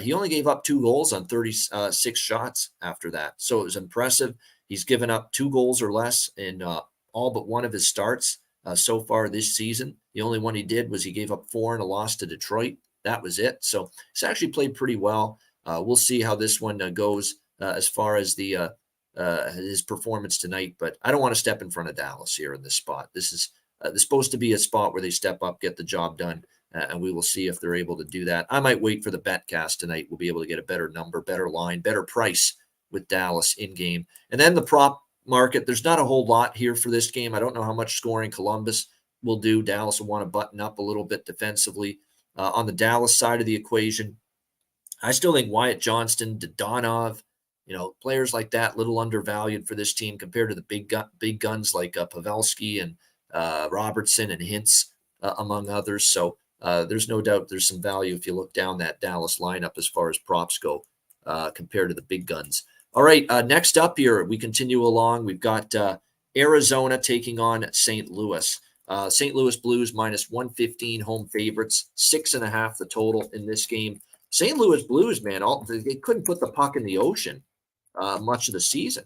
Speaker 2: He only gave up 2 goals on 36 shots after that. So it was impressive. He's given up 2 goals or less in all but one of his starts so far this season. The only one he did was he gave up 4 in a loss to Detroit. That was it. So he's actually played pretty well. We'll see how this one goes as far as the his performance tonight, but I don't want to step in front of Dallas here in this spot. This is supposed to be a spot where they step up, get the job done, and we will see if they're able to do that. I might wait for the betcast tonight. We'll be able to get a better number, better line, better price with Dallas in game. And then the prop market, there's not a whole lot here for this game. I don't know how much scoring Columbus will do. Dallas will want to button up a little bit defensively. On the Dallas side of the equation, I still think Wyatt Johnston, Dodonov, players like that, little undervalued for this team compared to the big guns like Pavelski and Robertson and Hintz, among others. So there's no doubt there's some value if you look down that Dallas lineup as far as props go compared to the big guns. All right, next up here, we continue along. We've got Arizona taking on St. Louis. St. Louis Blues minus 115 home favorites, 6.5 the total in this game. St. Louis Blues, man, they couldn't put the puck in the ocean much of the season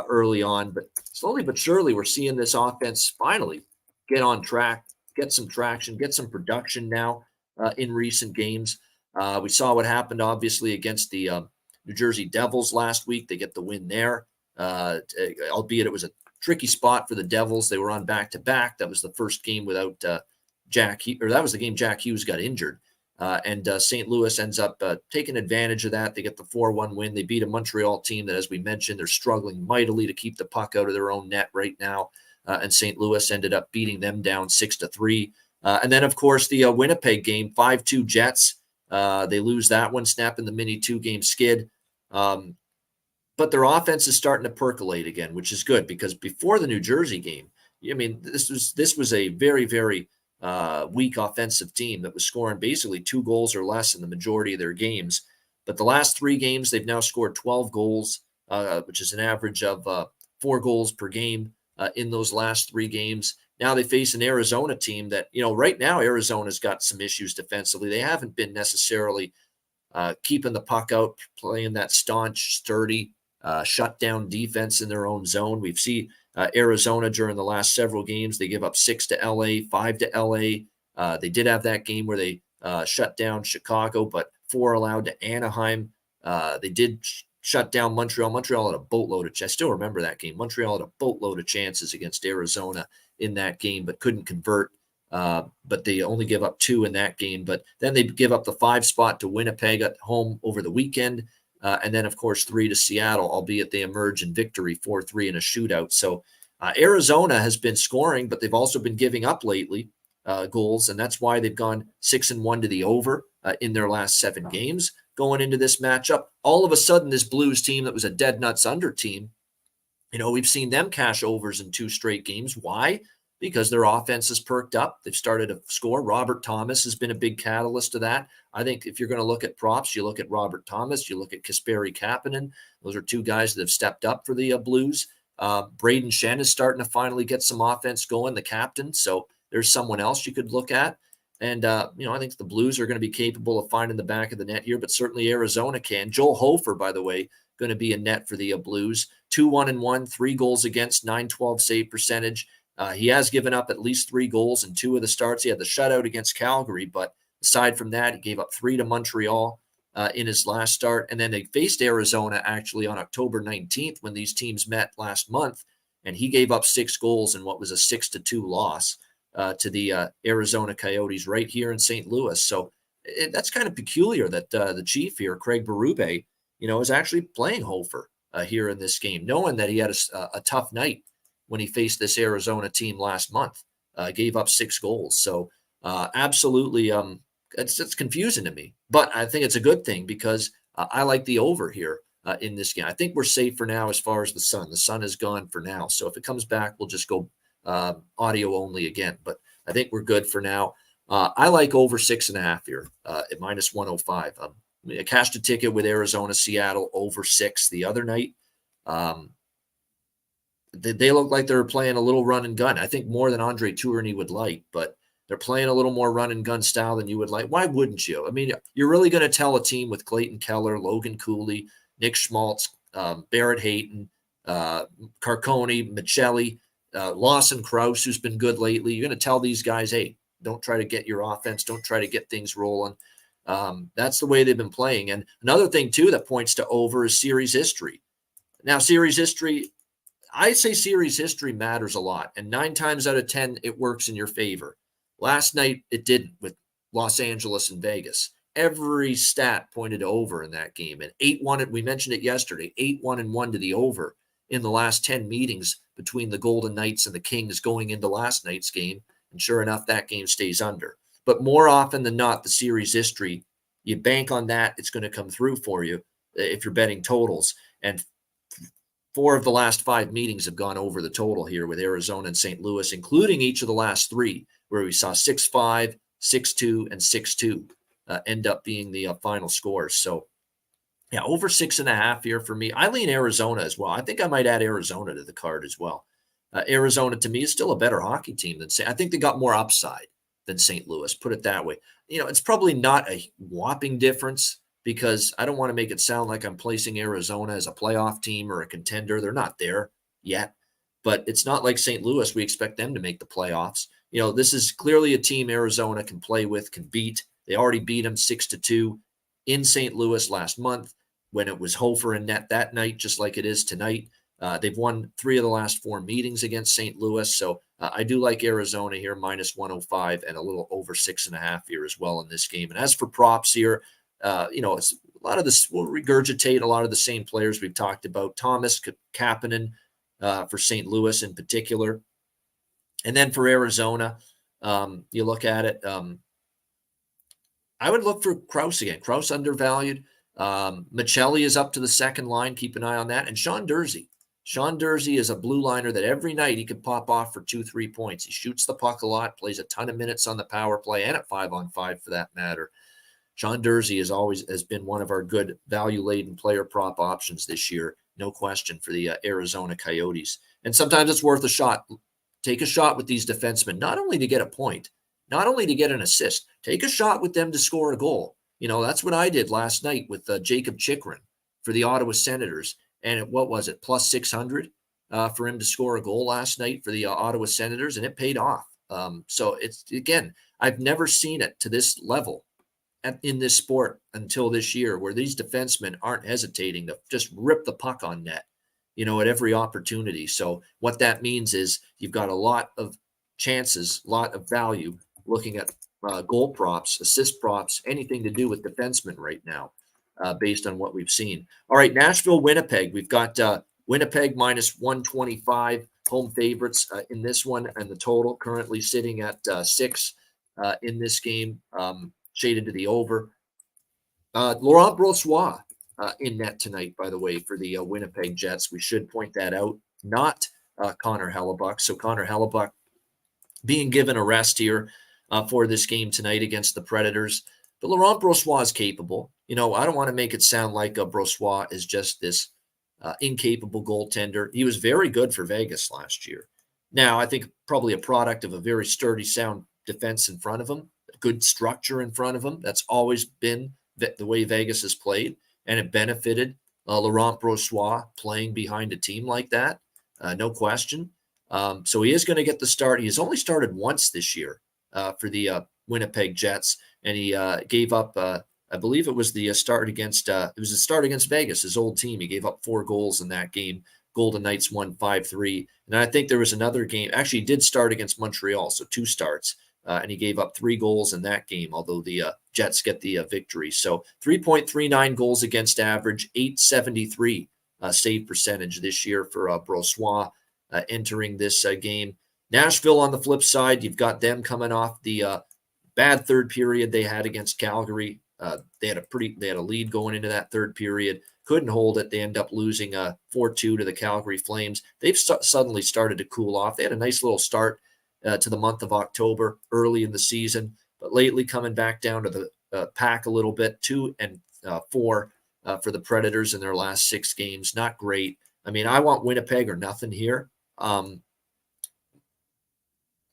Speaker 2: early on, but slowly but surely we're seeing this offense finally get on track, get some traction, get some production now in recent games. We saw what happened, obviously, against the New Jersey Devils last week. They get the win there, albeit it was a tricky spot for the Devils. They were on back-to-back. That was the first game without that was the game Jack Hughes got injured. And St. Louis ends up taking advantage of that. They get the 4-1 win. They beat a Montreal team that, as we mentioned, they're struggling mightily to keep the puck out of their own net right now. And St. Louis ended up beating them down 6-3. And then, of course, the Winnipeg game, 5-2 Jets. They lose that one, snapping the mini 2-game skid. But their offense is starting to percolate again, which is good because before the New Jersey game, I mean, this was a very, very weak offensive team that was scoring basically 2 goals or less in the majority of their games. But the last 3 games, they've now scored 12 goals, which is an average of 4 goals per game in those last 3 games. Now they face an Arizona team that, right now Arizona's got some issues defensively. They haven't been necessarily keeping the puck out, playing that staunch, sturdy, shutdown defense in their own zone. We've seen Arizona during the last several games. They give up 6 to LA, 5 to LA. They did have that game where they shut down Chicago, but 4 allowed to Anaheim. They did shut down Montreal. Montreal had a boatload of I still remember that game. Montreal had a boatload of chances against Arizona in that game, but couldn't convert. But they only give up 2 in that game. But then they give up the 5 spot to Winnipeg at home over the weekend. And then, of course, 3 to Seattle, albeit they emerge in victory 4-3 in a shootout. So Arizona has been scoring, but they've also been giving up lately goals. And that's why they've gone 6-1 to the over in their last 7 games going into this matchup. All of a sudden, this Blues team that was a dead nuts under team, we've seen them cash overs in 2 straight games. Why? Because their offense has perked up. They've started to score. Robert Thomas has been a big catalyst to that. I think if you're going to look at props, you look at Robert Thomas, you look at Kasperi Kapanen. Those are 2 guys that have stepped up for the Blues. Braden Shen is starting to finally get some offense going, the captain. So there's someone else you could look at. And, I think the Blues are going to be capable of finding the back of the net here, but certainly Arizona can. Joel Hofer, by the way, going to be a net for the Blues. 2-1-1, 3 goals against, 912 save percentage. He has given up at least 3 goals in 2 of the starts. He had the shutout against Calgary, but aside from that, he gave up 3 to Montreal in his last start. And then they faced Arizona actually on October 19th when these teams met last month, and he gave up 6 goals in what was a 6-2 loss to the Arizona Coyotes right here in St. Louis. So that's kind of peculiar that the chief here, Craig Berube, is actually playing Hofer here in this game, knowing that he had a tough night when he faced this Arizona team last month, gave up 6 goals. So absolutely, it's confusing to me, but I think it's a good thing because I like the over here in this game. I think we're safe for now as far as the Sun. The Sun is gone for now. So if it comes back, we'll just go audio only again, but I think we're good for now. I like over 6.5 here at minus 105. I cashed a ticket with Arizona, Seattle over 6 the other night. They look like they're playing a little run and gun. I think more than Andre Tourigny would like, but they're playing a little more run and gun style than you would like. Why wouldn't you? I mean, you're really going to tell a team with Clayton Keller, Logan Cooley, Nick Schmaltz, Barrett Hayton, Carcone, Michelli, Lawson Krause, who's been good lately. You're going to tell these guys, hey, don't try to get your offense. Don't try to get things rolling. That's the way they've been playing. And another thing, too, that points to over is series history. Now, series history, I say series history matters a lot, and 9 times out of 10, it works in your favor. Last night, it didn't with Los Angeles and Vegas. Every stat pointed to over in that game, and 8-1, we mentioned it yesterday, 8-1-1 to the over in the last 10 meetings between the Golden Knights and the Kings going into last night's game, and sure enough, that game stays under. But more often than not, the series history, you bank on that, it's going to come through for you if you're betting totals. And 4 of the last 5 meetings have gone over the total here with Arizona and St. Louis, including each of the last 3, where we saw 6-5, 6-2, and 6-2 end up being the final scores. So, yeah, over 6.5 here for me. I lean Arizona as well. I think I might add Arizona to the card as well. Arizona, to me, is still a better hockey team than St. I think they got more upside than St. Louis, put it that way. It's probably not a whopping difference, because I don't want to make it sound like I'm placing Arizona as a playoff team or a contender. They're not there yet, but it's not like St. Louis. We expect them to make the playoffs. This is clearly a team Arizona can play with, can beat. They already beat them 6-2 in St. Louis last month when it was Hofer and net that night, just like it is tonight. They've won 3 of the last 4 meetings against St. Louis. So I do like Arizona here, minus 105 and a little over 6.5 here as well in this game. And as for props here, it's a lot of this will regurgitate a lot of the same players we've talked about. Thomas, Kapanen for St. Louis in particular. And then for Arizona, you look at it. I would look for Krause again. Krause undervalued. Michelli is up to the second line. Keep an eye on that. And Sean Durzi. Sean Durzi is a blue liner that every night he could pop off for 2-3 points. He shoots the puck a lot, plays a ton of minutes on the power play and at 5-on-5 for that matter. Sean Durzi has been one of our good value-laden player prop options this year, no question, for the Arizona Coyotes. And sometimes it's worth a shot. Take a shot with these defensemen, not only to get a point, not only to get an assist. Take a shot with them to score a goal. That's what I did last night with Jacob Chikrin for the Ottawa Senators. And what was it, plus 600 for him to score a goal last night for the Ottawa Senators, and it paid off. So it's, again, I've never seen it to this level in this sport until this year, where these defensemen aren't hesitating to just rip the puck on net, at every opportunity. So what that means is you've got a lot of chances, a lot of value looking at goal props, assist props, anything to do with defensemen right now, based on what we've seen. All right, Nashville, Winnipeg. We've got Winnipeg minus 125 home favorites in this one, and the total currently sitting at 6 in this game. Shaded to the over. Laurent Brossoit in net tonight, by the way, for the Winnipeg Jets. We should point that out. Not Connor Hellebuck. So Connor Hellebuck being given a rest here for this game tonight against the Predators. But Laurent Brossoit is capable. I don't want to make it sound like Brossoit is just this incapable goaltender. He was very good for Vegas last year. Now, I think probably a product of a very sturdy, sound defense in front of him. Good structure in front of him. That's always been the way Vegas has played, and it benefited Laurent Brossoit playing behind a team like that, no question. So he is going to get the start. He has only started once this year for the Winnipeg Jets, and he gave up. I believe it was the start against. It was a start against Vegas, his old team. He gave up 4 goals in that game. Golden Knights won 5-3, and I think there was another game. Actually, he did start against Montreal, so 2 starts. And he gave up 3 goals in that game, although the Jets get the victory. So 3.39 goals against average, 873 save percentage this year for Brossoit entering this game. Nashville on the flip side, you've got them coming off the bad third period they had against Calgary. They had a lead going into that third period, couldn't hold it. They end up losing 4-2 to the Calgary Flames. They've suddenly started to cool off. They had a nice little start to the month of October early in the season, but lately coming back down to the pack a little bit. 2-4 for the Predators in their last 6 games. Not great. I mean, I want Winnipeg or nothing here. But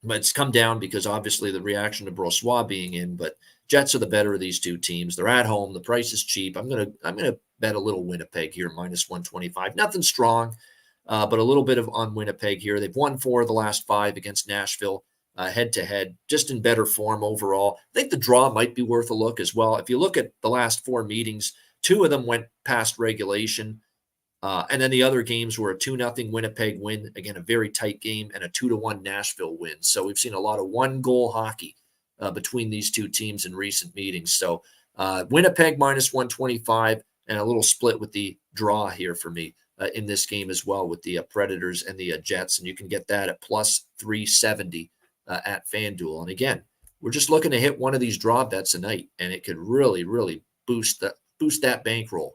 Speaker 2: it's come down because obviously the reaction to Brossoit being in, but Jets are the better of these 2 teams. They're at home. The price is cheap. I'm gonna bet a little Winnipeg here, minus 125. Nothing strong. But a little bit on Winnipeg here. They've won 4 of the last 5 against Nashville head-to-head, just in better form overall. I think the draw might be worth a look as well. If you look at the last 4 meetings, 2 of them went past regulation. And then the other games were a 2-0 Winnipeg win, again, a very tight game, and a 2-1 Nashville win. So we've seen a lot of one-goal hockey between these two teams in recent meetings. So Winnipeg minus 125, and a little split with the draw here for me in this game as well with the Predators and the Jets. And you can get that at plus 370 at FanDuel. And again, we're just looking to hit one of these draw bets a night, and it could really, really boost that bankroll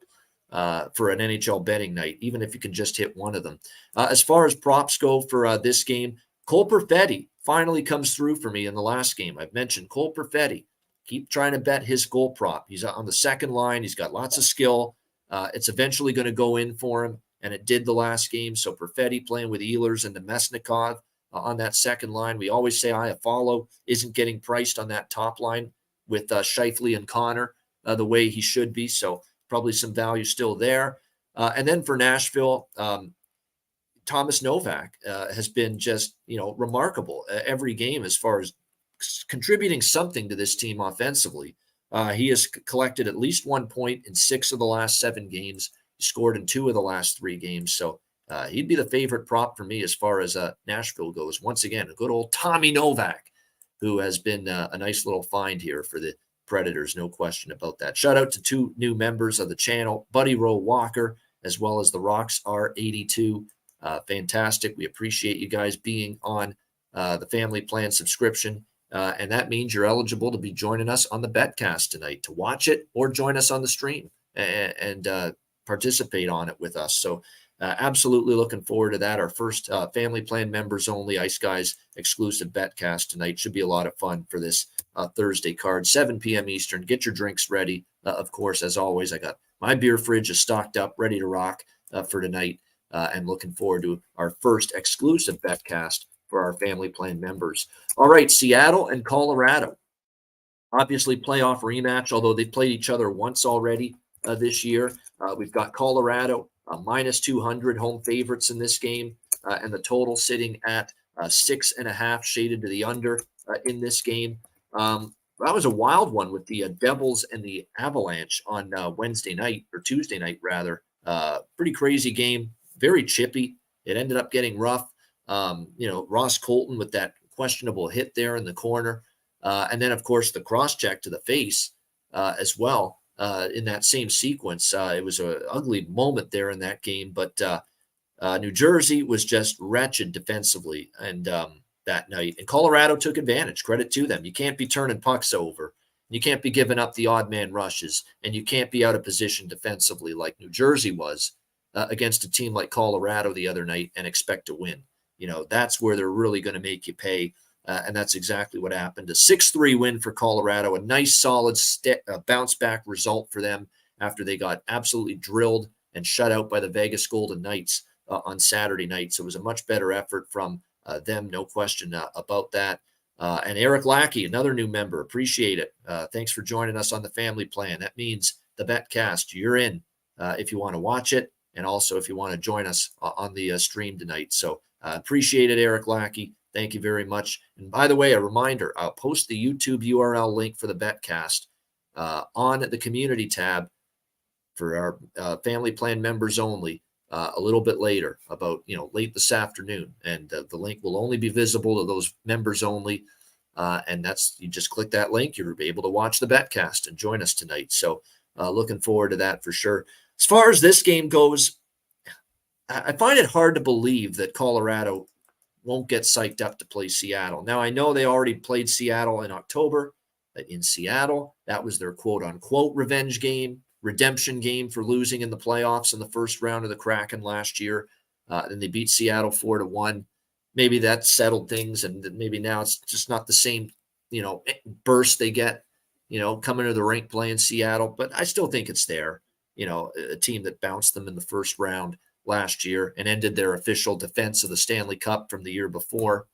Speaker 2: for an NHL betting night, even if you can just hit one of them. As far as props go for this game, Cole Perfetti finally comes through for me in the last game. I've mentioned Cole Perfetti. Keep trying to bet his goal prop. He's on the second line. He's got lots of skill. It's eventually going to go in for him, and it did the last game. So Perfetti playing with Ehlers and Nemesnikov on that second line. We always say Iafallo isn't getting priced on that top line with Scheifele and Connor the way he should be. So probably some value still there. And then for Nashville, Thomas Novak has been just, remarkable every game as far as contributing something to this team offensively. He has collected at least 1 point in 6 of the last 7 games. He scored in 2 of the last 3 games. So he'd be the favorite prop for me as far as Nashville goes. Once again, a good old Tommy Novak, who has been a nice little find here for the Predators, no question about that. Shout out to 2 new members of the channel, Buddy Rowe Walker, as well as the Rocks R82. Fantastic. We appreciate you guys being on the family plan subscription. And that means you're eligible to be joining us on the betcast tonight to watch it or join us on the stream and participate on it with us. So absolutely looking forward to that. Our first family plan members only Ice Guys exclusive betcast tonight. Should be a lot of fun for this Thursday card, 7 p.m. Eastern. Get your drinks ready. Of course, as always, I got my beer fridge is stocked up, ready to rock for tonight. And looking forward to our first exclusive betcast for our family plan members. All right, Seattle and Colorado. Obviously, playoff rematch, although they've played each other once already this year. We've got Colorado minus 200 home favorites in this game, and the total sitting at 6.5, shaded to the under in this game. That was a wild one with the Devils and the Avalanche on Wednesday night, or Tuesday night, rather. Pretty crazy game, very chippy. It ended up getting rough. Ross Colton with that questionable hit there in the corner. And then, of course, the cross-check to the face as well in that same sequence. It was an ugly moment there in that game. But New Jersey was just wretched defensively and that night. And Colorado took advantage. Credit to them. You can't be turning pucks over. You can't be giving up the odd man rushes. And you can't be out of position defensively like New Jersey was against a team like Colorado the other night and expect to win. That's where they're really going to make you pay. And that's exactly what happened. A 6-3 win for Colorado, a nice, solid bounce-back result for them after they got absolutely drilled and shut out by the Vegas Golden Knights on Saturday night. So it was a much better effort from them, no question about that. And Eric Lackey, another new member, appreciate it. Thanks for joining us on the family plan. That means the betcast, you're in if you want to watch it, and also if you want to join us on the stream tonight. So appreciate it, Eric Lackey. Thank you very much. And by the way, a reminder, I'll post the YouTube URL link for the betcast on the community tab for our family plan members only a little bit later, about late this afternoon. And the link will only be visible to those members only. And that's, you just click that link, you'll be able to watch the betcast and join us tonight. So looking forward to that for sure. As far as this game goes, I find it hard to believe that Colorado won't get psyched up to play Seattle. Now, I know they already played Seattle in October in Seattle. That was their quote-unquote revenge game, redemption game for losing in the playoffs in the first round of the Kraken last year. And they beat Seattle 4-1. Maybe that settled things, and maybe now it's just not the same, burst they get, coming to the rink playing Seattle. But I still think it's there, a team that bounced them in the first round last year and ended their official defense of the Stanley Cup from the year before.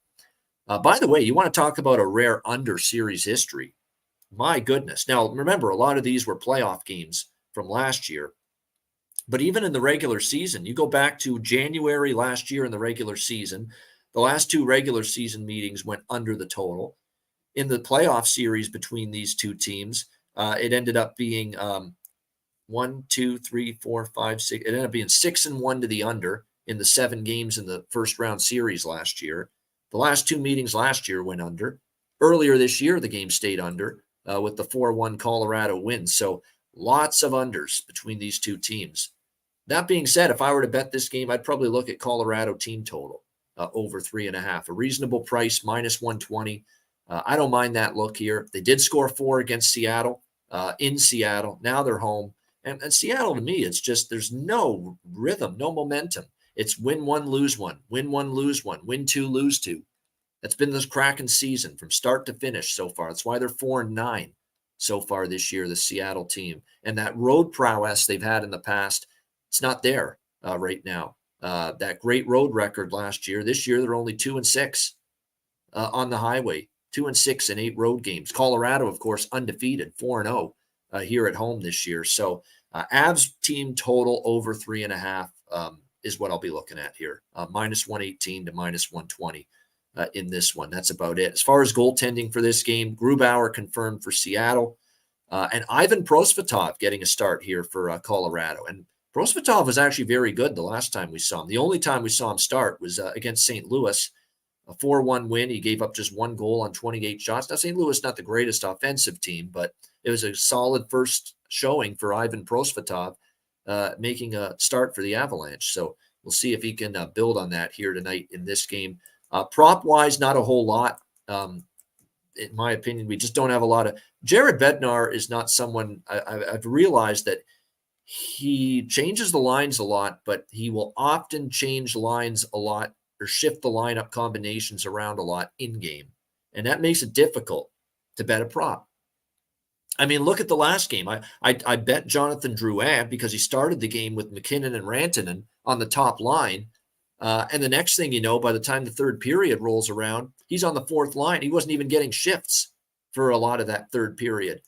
Speaker 2: By the way, you want to talk about a rare under series history. My goodness. Now, remember, a lot of these were playoff games from last year. But even in the regular season, you go back to January last year in the regular season, the last 2 regular season meetings went under the total. In the playoff series between these two teams, it ended up being 1, 2, 3, 4, 5, 6. It ended up being 6-1 to the under in the 7 games in the first round series last year. The last 2 meetings last year went under. Earlier this year, the game stayed under with the 4-1 Colorado win. So lots of unders between these two teams. That being said, if I were to bet this game, I'd probably look at Colorado team total over 3.5. A reasonable price, minus 120. I don't mind that look here. They did score 4 against Seattle in Seattle. Now they're home. And Seattle, to me, it's just there's no rhythm, no momentum. It's win 1, lose 1, win 1, lose 1, win 2, lose 2. That's been this Kraken season from start to finish so far. That's why they're 4-9 so far this year, the Seattle team. And that road prowess they've had in the past, it's not there right now. That great road record last year. This year, they're only 2-6 on the highway, 2-6 in 8 road games. Colorado, of course, undefeated, 4-0 here at home this year. So Avs team total over 3.5 is what I'll be looking at here. Minus 118 to minus 120 in this one. That's about it. As far as goaltending for this game, Grubauer confirmed for Seattle. And Ivan Prosvetov getting a start here for Colorado. And Prosvetov was actually very good the last time we saw him. The only time we saw him start was against St. Louis, a 4-1 win. He gave up just 1 goal on 28 shots. Now, St. Louis not the greatest offensive team, but it was a solid first showing for Ivan Prosvetov, making a start for the Avalanche. So we'll see if he can build on that here tonight in this game. Prop-wise, not a whole lot. In my opinion, we just don't have a lot of – Jared Bednar is not someone – I've realized that he changes the lines a lot, but he will often change lines a lot or shift the lineup combinations around a lot in-game. And that makes it difficult to bet a prop. I mean, look at the last game. I bet Jonathan Drouin because he started the game with McKinnon and Rantanen on the top line. And the next thing you know, by the time the third period rolls around, he's on the fourth line. He wasn't even getting shifts for a lot of that third period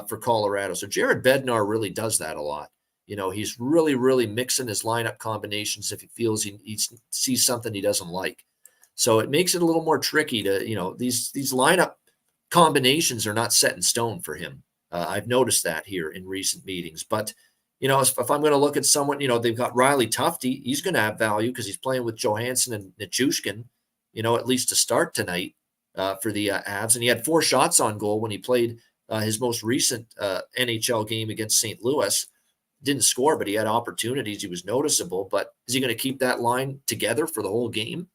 Speaker 2: for Colorado. So Jared Bednar really does that a lot. You know, he's really, really mixing his lineup combinations if he feels he sees something he doesn't like. So it makes it a little more tricky to, you know, these lineup combinations are not set in stone for him. I've noticed that here in recent meetings. But, you know, if I'm going to look at someone, you know, they've got Riley Tufte. He's going to have value because he's playing with Johansson and Nichushkin, you know, at least to start tonight for the Avs. And he had 4 shots on goal when he played his most recent NHL game against St. Louis. Didn't score, but he had opportunities. He was noticeable. But is he going to keep that line together for the whole game?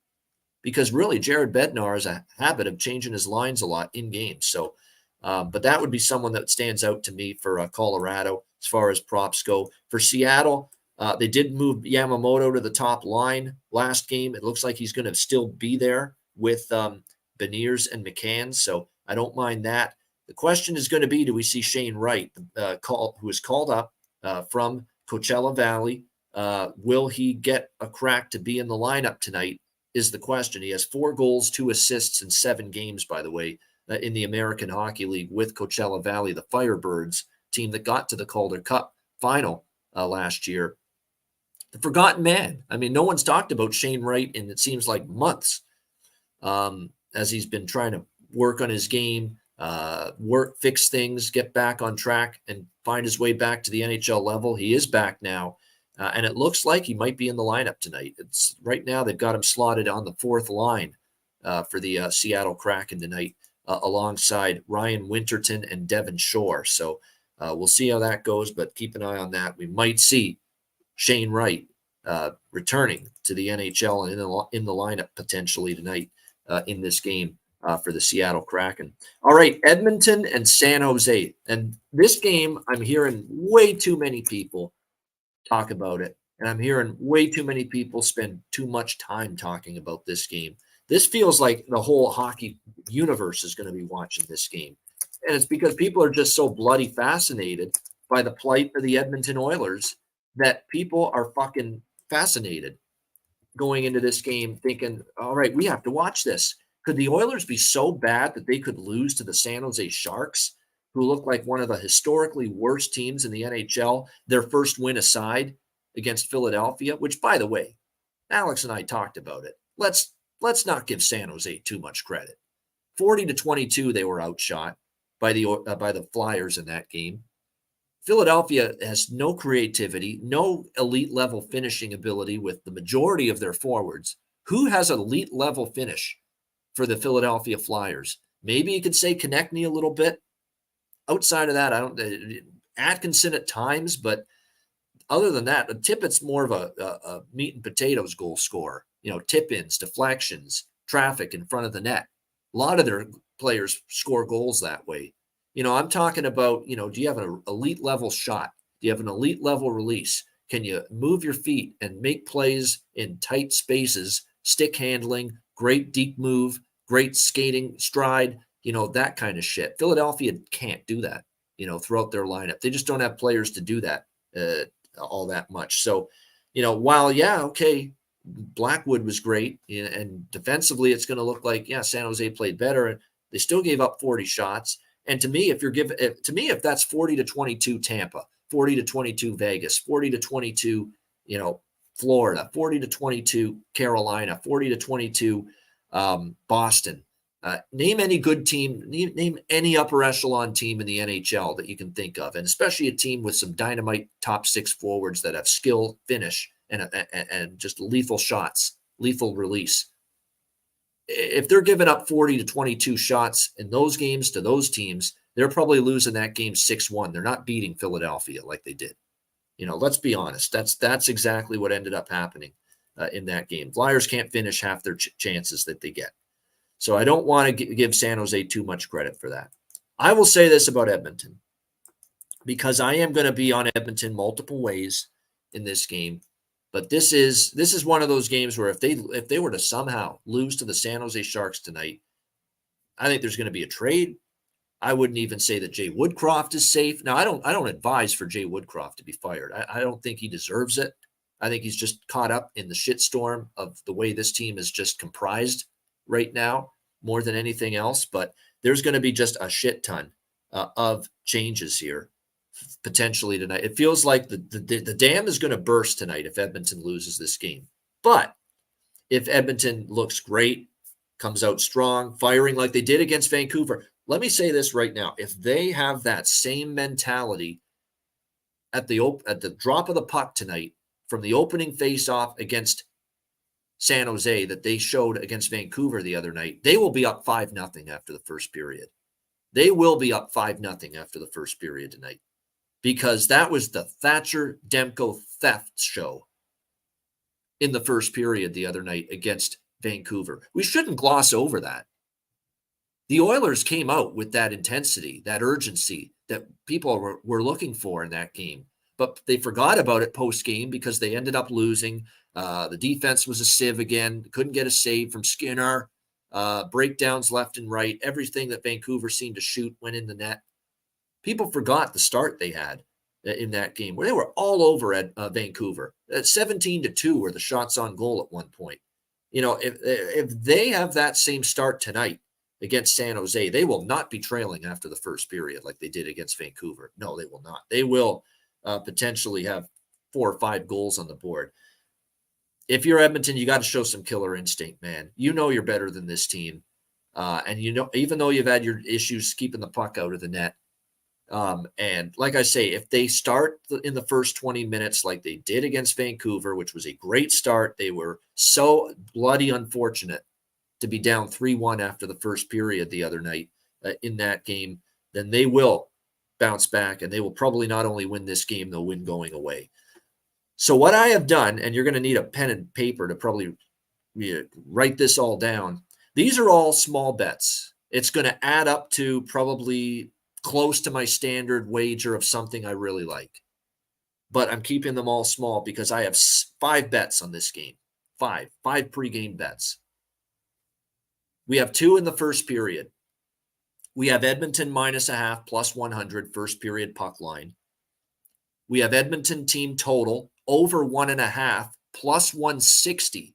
Speaker 2: Because really, Jared Bednar has a habit of changing his lines a lot in games. So, but that would be someone that stands out to me for Colorado as far as props go. For Seattle, they did move Yamamoto to the top line last game. It looks like he's going to still be there with Beniers and McCann. So I don't mind that. The question is going to be, do we see Shane Wright, who was called up from Coachella Valley? Will he get a crack to be in the lineup tonight is the question. He has 4 goals, 2 assists in 7 games, by the way, in the American Hockey League with Coachella Valley, the Firebirds team that got to the Calder Cup final last year. The forgotten man. I mean, no one's talked about Shane Wright in, it seems like, months as he's been trying to work on his game, fix things, get back on track, and find his way back to the NHL level. He is back now, and it looks like he might be in the lineup tonight. It's right now they've got him slotted on the 4th line for the Seattle Kraken tonight, alongside Ryan Winterton and Devin Shore. So we'll see how that goes, but keep an eye on that. We might see Shane Wright returning to the NHL and in the lineup potentially tonight in this game for the Seattle Kraken. All right, Edmonton and San Jose. And this game, I'm hearing way too many people talk about it. And I'm hearing way too many people spend too much time talking about this game. This feels like the whole hockey universe is going to be watching this game. And it's because people are just so bloody fascinated by the plight of the Edmonton Oilers that people are fucking fascinated going into this game thinking, all right, we have to watch this. Could the Oilers be so bad that they could lose to the San Jose Sharks, who look like one of the historically worst teams in the NHL, their first win aside against Philadelphia, which, by the way, Alex and I talked about it. Let's not give San Jose too much credit. 40-22, they were outshot by the Flyers in that game. Philadelphia has no creativity, no elite level finishing ability with the majority of their forwards. Who has an elite level finish for the Philadelphia Flyers? Maybe you could say Konechny a little bit. Outside of that, I don't. Atkinson at times, but other than that, Tippett's more of a meat and potatoes goal scorer. Tip-ins, deflections, traffic in front of the net. A lot of their players score goals that way. I'm talking about, do you have an elite level shot? Do you have an elite level release? Can you move your feet and make plays in tight spaces, stick handling, great deep move, great skating, stride, that kind of shit? Philadelphia can't do that, throughout their lineup. They just don't have players to do that all that much. So, while, Blackwood was great, and defensively it's going to look like, San Jose played better, and they still gave up 40 shots. And to me, if that's 40-22 Tampa, 40-22 Vegas, 40-22, Florida, 40-22 Carolina, 40-22 Boston, name any good team, name any upper echelon team in the NHL that you can think of, and especially a team with some dynamite top six forwards that have skill, finish, and just lethal shots, lethal release. If they're giving up 40-22 shots in those games to those teams, they're probably losing that game 6-1. They're not beating Philadelphia like they did. Let's be honest. That's exactly what ended up happening in that game. Flyers can't finish half their chances that they get. So I don't want to give San Jose too much credit for that. I will say this about Edmonton, because I am going to be on Edmonton multiple ways in this game. But this is one of those games where if they were to somehow lose to the San Jose Sharks tonight, I think there's going to be a trade. I wouldn't even say that Jay Woodcroft is safe. Now, I don't advise for Jay Woodcroft to be fired. I don't think he deserves it. I think he's just caught up in the shitstorm of the way this team is just comprised right now, more than anything else. But there's going to be just a shit ton of changes here potentially tonight. It feels like the dam is going to burst tonight if Edmonton loses this game. But if Edmonton looks great, comes out strong, firing like they did against Vancouver, let me say this right now. If they have that same mentality at the drop of the puck tonight from the opening face-off against San Jose that they showed against Vancouver the other night, they will be up 5-0 after the first period. They will be up 5-0 after the first period tonight, because that was the Thatcher Demko theft show in the first period the other night against Vancouver. We shouldn't gloss over that. The Oilers came out with that intensity, that urgency that people were looking for in that game, but they forgot about it post-game because they ended up losing. The defense was a sieve again, couldn't get a save from Skinner, breakdowns left and right. Everything that Vancouver seemed to shoot went in the net. People forgot the start they had in that game where they were all over at Vancouver. At 17-2 were the shots on goal at one point. If they have that same start tonight against San Jose, they will not be trailing after the first period like they did against Vancouver. No, they will not. They will potentially have 4 or 5 goals on the board. If you're Edmonton, you got to show some killer instinct, man. You're better than this team. And even though you've had your issues keeping the puck out of the net, and like I say, if they start in the first 20 minutes like they did against Vancouver, which was a great start, they were so bloody unfortunate to be down 3-1 after the first period the other night in that game, then they will bounce back, and they will probably not only win this game, they'll win going away. So what I have done, and you're going to need a pen and paper to probably write this all down. These are all small bets. It's going to add up to probably close to my standard wager of something I really like. But I'm keeping them all small because I have 5 bets on this game. 5 pregame bets. We have 2 in the first period. We have Edmonton -0.5 plus 100 first period puck line. We have Edmonton team total over 1.5 plus 160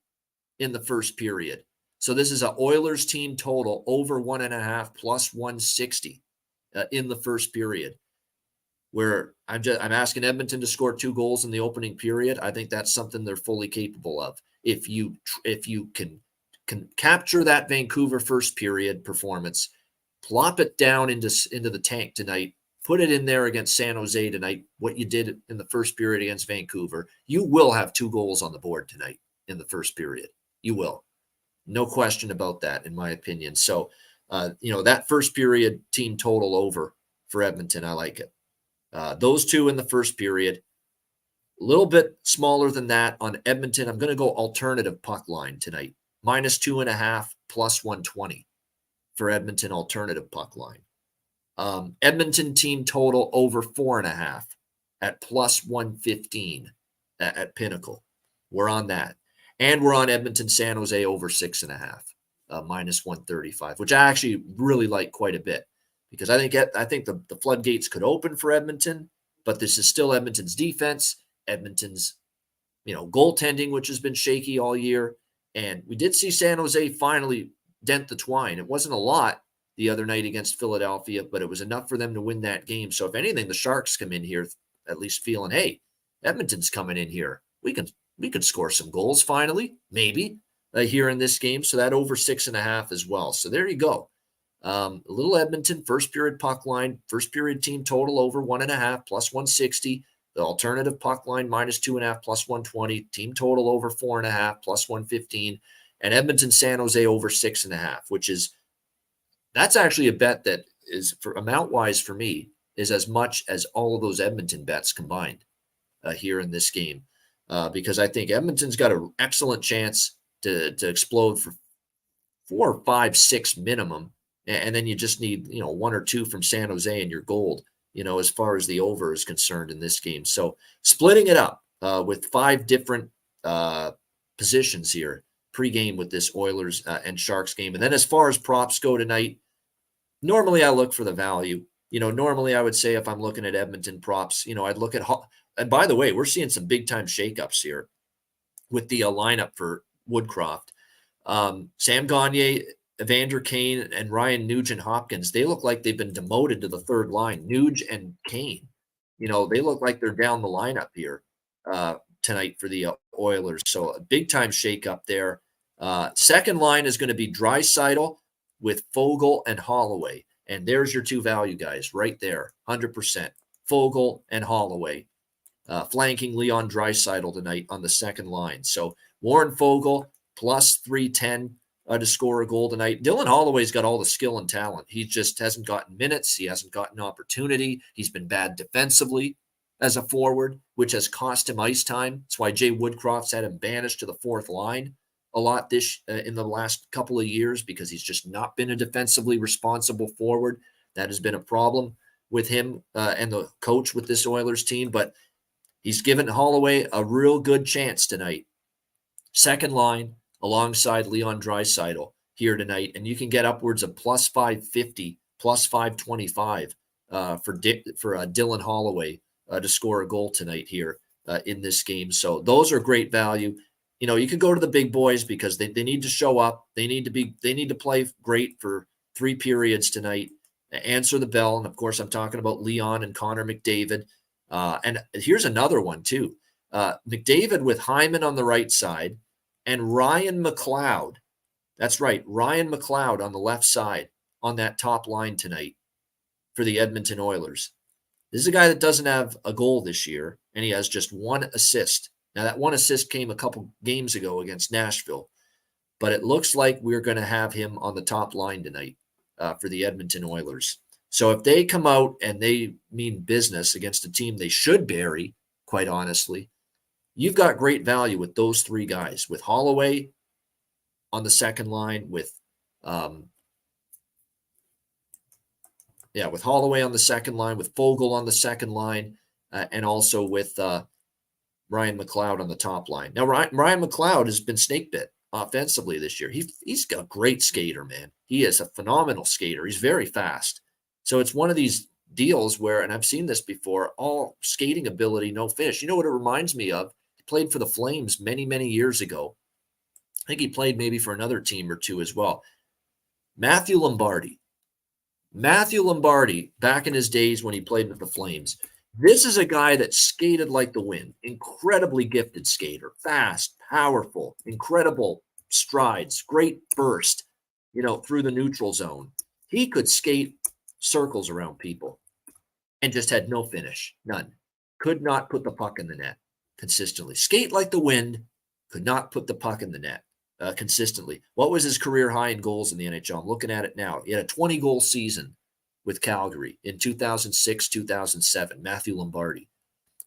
Speaker 2: in the first period. So this is an Oilers team total over 1.5 plus 160 in the first period, where I'm asking Edmonton to score 2 goals in the opening period. I think that's something they're fully capable of. If you can capture that Vancouver first period performance, plop it down into the tank tonight, put it in there against San Jose tonight, what you did in the first period against Vancouver. You will have 2 goals on the board tonight in the first period. You will. No question about that, in my opinion. So, that first period team total over for Edmonton, I like it. Those 2 in the first period. A little bit smaller than that on Edmonton. I'm going to go alternative puck line tonight. -2.5, +120 for Edmonton alternative puck line. Edmonton team total over 4.5 at +115 at Pinnacle. We're on that. And we're on Edmonton San Jose over 6.5, -135, which I actually really like quite a bit because I think the floodgates could open for Edmonton, but this is still Edmonton's defense. Edmonton's, goaltending, which has been shaky all year. And we did see San Jose finally dent the twine. It wasn't a lot the other night against Philadelphia, but it was enough for them to win that game. So if anything, the Sharks come in here at least feeling, hey, Edmonton's coming in here. We could score some goals finally, maybe, here in this game. So that over 6.5 as well. So there you go. A little Edmonton, first period puck line, first period team total over 1.5, +160. The alternative puck line -2.5, +120. Team total over 4.5, +115. And Edmonton San Jose over 6.5, that's actually a bet that is, for amount wise for me, is as much as all of those Edmonton bets combined here in this game. Because I think Edmonton's got an excellent chance to explode for 4, 5, 6 minimum. And then you just need, 1 or 2 from San Jose and you're gold, as far as the over is concerned in this game. So splitting it up with 5 different positions here pregame with this Oilers and Sharks game. And then as far as props go tonight, normally I look for the value. Normally I would say if I'm looking at Edmonton props, I'd look at and by the way, we're seeing some big time shakeups here with the lineup for Woodcroft. Sam Gagner, Evander Kane, and Ryan Nugent-Hopkins, they look like they've been demoted to the third line. Nuge and Kane, they look like they're down the lineup here tonight for the Oilers. So a big time shakeup there. Second line is going to be Draisaitl with Foegele and Holloway. And there's your 2 value guys right there, 100%. Foegele and Holloway. Flanking Leon Draisaitl tonight on the second line. So Warren Foegele +310 to score a goal tonight. Dylan Holloway's got all the skill and talent. He just hasn't gotten minutes. He hasn't gotten opportunity. He's been bad defensively as a forward, which has cost him ice time. That's why Jay Woodcroft's had him banished to the 4th line a lot in the last couple of years because he's just not been a defensively responsible forward. That has been a problem with him and the coach with this Oilers team. But he's given Holloway a real good chance tonight. Second line alongside Leon Draisaitl here tonight. And you can get upwards of +550, +525 for Dylan Holloway to score a goal tonight here in this game. So those are great value. You could go to the big boys because they need to show up. They need to play great for 3 periods tonight, answer the bell. And of course, I'm talking about Leon and Connor McDavid. And here's another one too. McDavid with Hyman on the right side and Ryan McLeod. That's right. Ryan McLeod on the left side on that top line tonight for the Edmonton Oilers. This is a guy that doesn't have a goal this year, and he has just 1 assist. Now, that 1 assist came a couple games ago against Nashville, but it looks like we're going to have him on the top line tonight for the Edmonton Oilers. So if they come out and they mean business against a team they should bury, quite honestly, you've got great value with those 3 guys, with Holloway on the second line, with Holloway on the second line, with Foegele on the second line, and also with Ryan McLeod on the top line. Now, Ryan McLeod has been snake bit offensively this year. He's a great skater, man. He is a phenomenal skater. He's very fast. So it's one of these deals where, and I've seen this before, all skating ability, no fish. You know what it reminds me of? He played for the Flames many, many years ago. I think he played maybe for another team or 2 as well. Matthew Lombardi, back in his days when he played with the Flames. This is a guy that skated like the wind. Incredibly gifted skater. Fast, powerful, incredible strides, great burst, through the neutral zone. He could skate circles around people. and just had no finish. None. Could not put the puck in the net consistently. Skate like the wind, could not put the puck in the net consistently. What was his career high in goals in the NHL? I'm looking at it now. He had a 20-goal season with Calgary in 2006, 2007, Matthew Lombardi.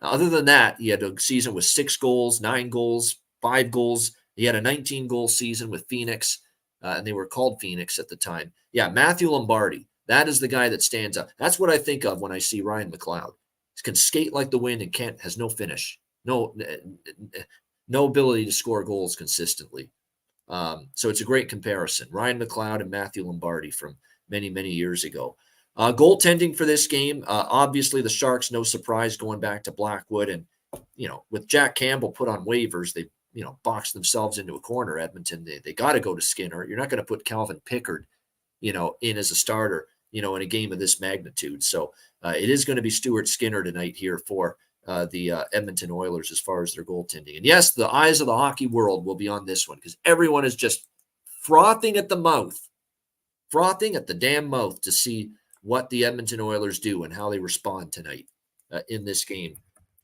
Speaker 2: Other than that, he had a season with 6 goals, 9 goals, 5 goals. He had a 19-goal season with Phoenix, and they were called Phoenix at the time. Yeah, Matthew Lombardi. That is the guy that stands up. That's what I think of when I see Ryan McLeod. He can skate like the wind and has no finish, no ability to score goals consistently. So it's a great comparison. Ryan McLeod and Matthew Lombardi from many, many years ago. Goaltending for this game, obviously the Sharks, no surprise, going back to Blackwood. And, with Jack Campbell put on waivers, they, boxed themselves into a corner, Edmonton. They got to go to Skinner. You're not going to put Calvin Pickard, in as a starter, in a game of this magnitude. So it is going to be Stuart Skinner tonight here for the Edmonton Oilers as far as their goaltending. And yes, the eyes of the hockey world will be on this one because everyone is just frothing at the damn mouth to see what the Edmonton Oilers do and how they respond tonight in this game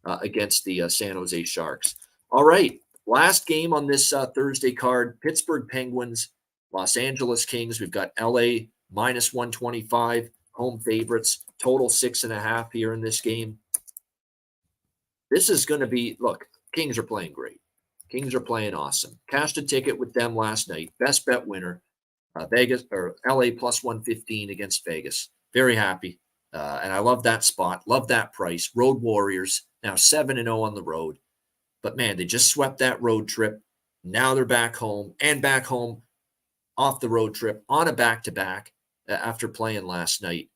Speaker 2: against the San Jose Sharks. All right, last game on this Thursday card, Pittsburgh Penguins, Los Angeles Kings. We've got LA minus 125, home favorites, total 6.5 here in this game. This is going to be, look, Kings are playing great. Kings are playing awesome. Cashed a ticket with them last night. Best bet winner. Vegas or LA plus 115 against Vegas. Very happy. And I love that spot. Love that price. Road Warriors now 7-0 on the road. But man, they just swept that road trip. Now they're back home off the road trip on a back-to-back after playing last night.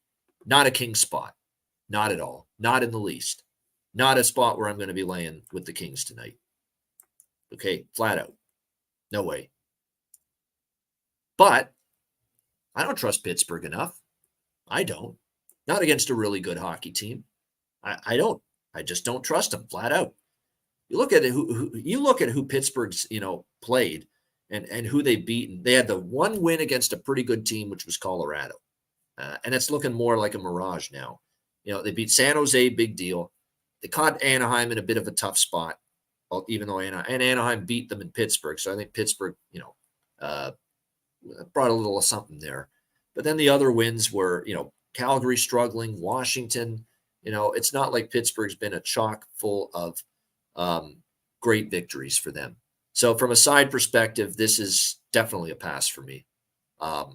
Speaker 2: Not a King spot. Not at all. Not in the least. Not a spot where I'm going to be laying with the Kings tonight. Okay, flat out. No way. But I don't trust Pittsburgh enough. I don't. Not against a really good hockey team. I don't. I just don't trust them flat out. You look at it, who Pittsburgh's played and who they've beaten. They had the one win against a pretty good team, which was Colorado, and it's looking more like a mirage now. They beat San Jose, big deal. They caught Anaheim in a bit of a tough spot, even though Anaheim beat them in Pittsburgh. So I think Pittsburgh, brought a little of something there. But then the other wins were, Calgary struggling, Washington. It's not like Pittsburgh's been a chock full of great victories for them. So from a side perspective, this is definitely a pass for me. I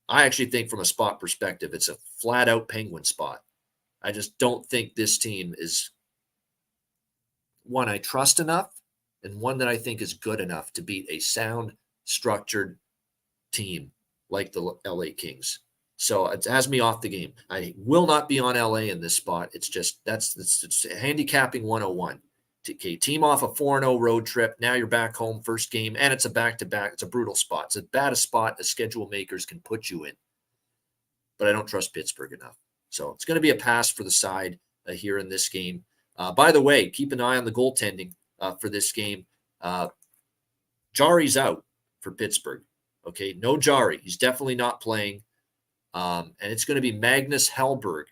Speaker 2: actually think from a spot perspective, it's a flat out Penguin spot. I just don't think this team is one I trust enough and one that I think is good enough to beat a sound, structured team like the LA Kings. So it has me off the game. I will not be on LA in this spot. It's just it's handicapping 101. Okay, team off a 4-0 road trip. Now you're back home, first game, and it's a back-to-back. It's a brutal spot. It's as bad a spot as schedule makers can put you in. But I don't trust Pittsburgh enough. So it's going to be a pass for the side here in this game. By the way, keep an eye on the goaltending for this game. Jari's out for Pittsburgh. Okay, no Jari. He's definitely not playing. And it's going to be Magnus Hellberg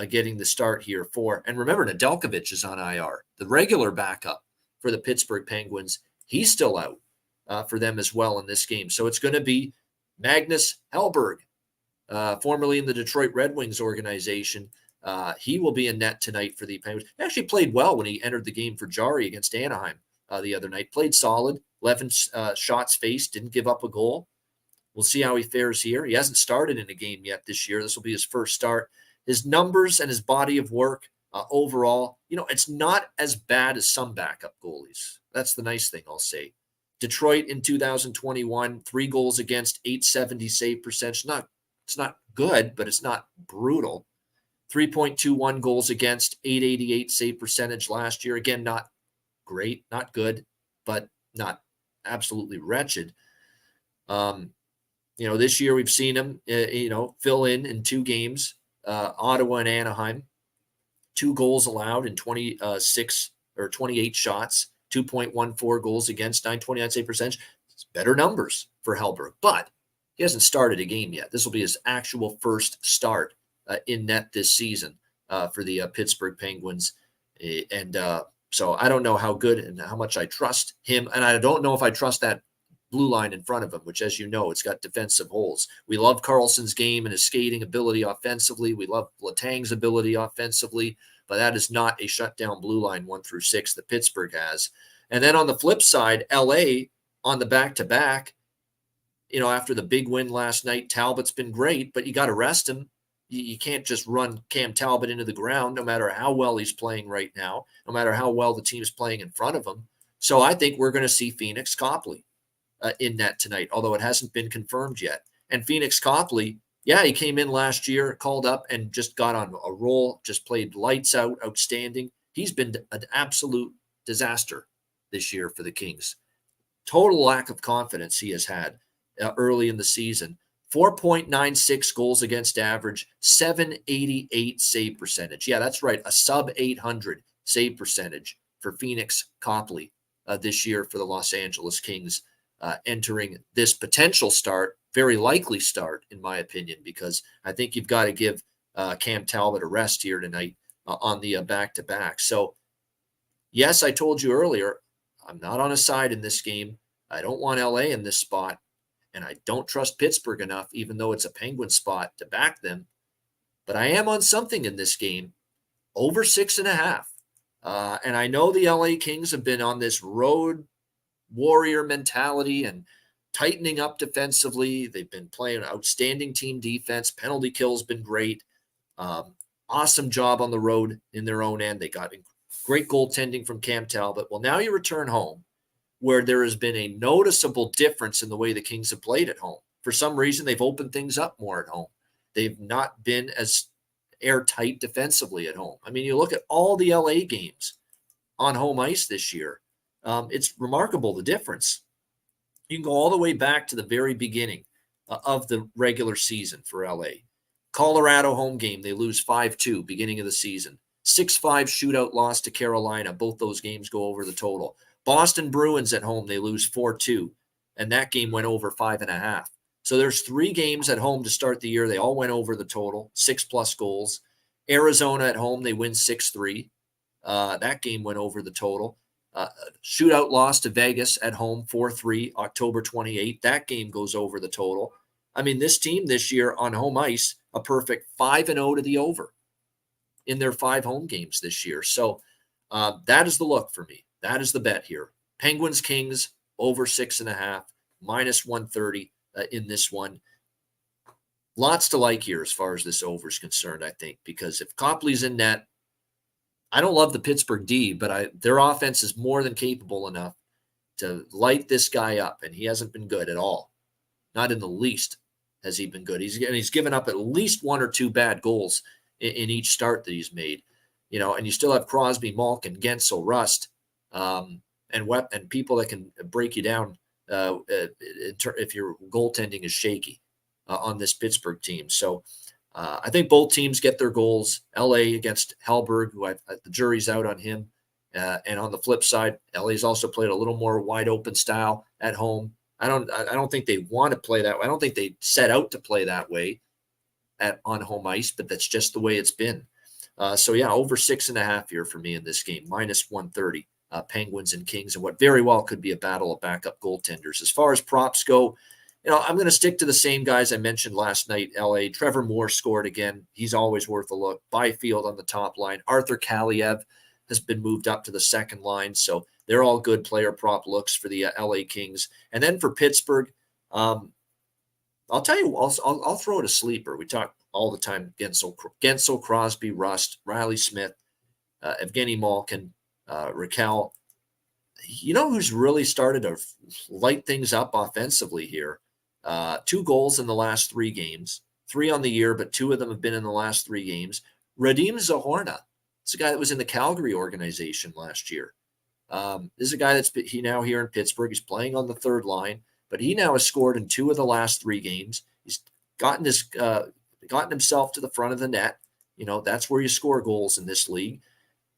Speaker 2: getting the start here for. And remember, Nedeljkovic is on IR, the regular backup for the Pittsburgh Penguins. He's still out for them as well in this game. So it's going to be Magnus Hellberg, formerly in the Detroit Red Wings organization. He will be in net tonight for the Penguins. He actually played well when he entered the game for Jari against Anaheim the other night. Played solid, 11 shots faced, didn't give up a goal. We'll see how he fares here. He hasn't started in a game yet this year. This will be his first start. His numbers and his body of work overall, it's not as bad as some backup goalies. That's the nice thing, I'll say. Detroit in 2021, 3 goals against, 870 save percentage. It's not good, but it's not brutal. 3.21 goals against, 888 save percentage last year. Again, not great, not good, but not absolutely wretched. This year we've seen him, fill in 2 games, Ottawa and Anaheim, 2 goals allowed in 26 or 28 shots, 2.14 goals against, 929 save percentage. It's better numbers for Hellberg, but he hasn't started a game yet. This will be his actual first start in net this season. for the Pittsburgh Penguins. And so I don't know how good and how much I trust him. And I don't know if I trust that blue line in front of him, which, as you know, it's got defensive holes. We love Carlson's game and his skating ability offensively. We love Letang's ability offensively, but that is not a shutdown blue line 1-6 that Pittsburgh has. And then on the flip side, LA on the back-to-back, after the big win last night, Talbot's been great, but you got to rest him. You can't just run Cam Talbot into the ground, no matter how well he's playing right now, no matter how well the team's playing in front of him. So I think we're going to see Phoenix Copley in net tonight, although it hasn't been confirmed yet. And Phoenix Copley, he came in last year, called up, and just got on a roll, just played lights out, outstanding. He's been an absolute disaster this year for the Kings. Total lack of confidence he has had early in the season. 4.96 goals against average, 788 save percentage. Yeah, that's right, a sub 800 save percentage for Phoenix Copley this year for the Los Angeles Kings, entering this potential start, very likely start, in my opinion, because I think you've got to give Cam Talbot a rest here tonight on the back-to-back. So, yes, I told you earlier, I'm not on a side in this game. I don't want LA in this spot. And I don't trust Pittsburgh enough, even though it's a Penguin spot, to back them. But I am on something in this game, over 6.5. And I know the LA Kings have been on this road warrior mentality and tightening up defensively. They've been playing outstanding team defense. Penalty kill's been great. Awesome job on the road in their own end. They got great goaltending from Cam Talbot. Well, now you return home, where there has been a noticeable difference in the way the Kings have played at home. For some reason, they've opened things up more at home. They've not been as airtight defensively at home. I mean, you look at all the LA games on home ice this year. It's remarkable, the difference. You can go all the way back to the very beginning of the regular season for LA. Colorado home game, they lose 5-2 beginning of the season. 6-5 shootout loss to Carolina. Both those games go over the total. Boston Bruins at home, they lose 4-2, and that game went over 5.5. So there's 3 games at home to start the year. They all went over the total, 6+ goals. Arizona at home, they win 6-3. That game went over the total. Shootout loss to Vegas at home, 4-3, October 28. That game goes over the total. I mean, this team this year on home ice, a perfect 5-0 to the over in their 5 home games this year. So that is the look for me. That is the bet here. Penguins Kings over 6.5, -130 in this one. Lots to like here as far as this over is concerned, I think, because if Copley's in net, I don't love the Pittsburgh D, but their offense is more than capable enough to light this guy up, and he hasn't been good at all. Not in the least has he been good. He's given up at least 1 or 2 bad goals in each start that he's made. And you still have Crosby, Malkin, Gensel, Rust, and people that can break you down if your goaltending is shaky on this Pittsburgh team. So I think both teams get their goals. LA against Hellberg, who the jury's out on him. And on the flip side, LA's also played a little more wide open style at home. I don't think they want to play that way. I don't think they set out to play that way on home ice, but that's just the way it's been. So yeah, over 6.5 here for me in this game, -130. Penguins and Kings, and what very well could be a battle of backup goaltenders. As far as props go, I'm going to stick to the same guys I mentioned last night. LA, Trevor Moore scored again. He's always worth a look. Byfield on the top line. Arthur Kaliev has been moved up to the second line. So they're all good player prop looks for the LA Kings. And then for Pittsburgh, I'll tell you, I'll throw it a sleeper. We talk all the time, Gensel, Crosby, Rust, Riley Smith, Evgeny Malkin, Raquel. You know who's really started to light things up offensively here? 2 goals in the last 3 games, 3 on the year, but 2 of them have been in the last 3 games. Radim Zohorna. It's a guy that was in the Calgary organization last year. This is a guy that's now here in Pittsburgh. He's playing on the third line, but he now has scored in 2 of the last 3 games. He's gotten himself to the front of the net. That's where you score goals in this league.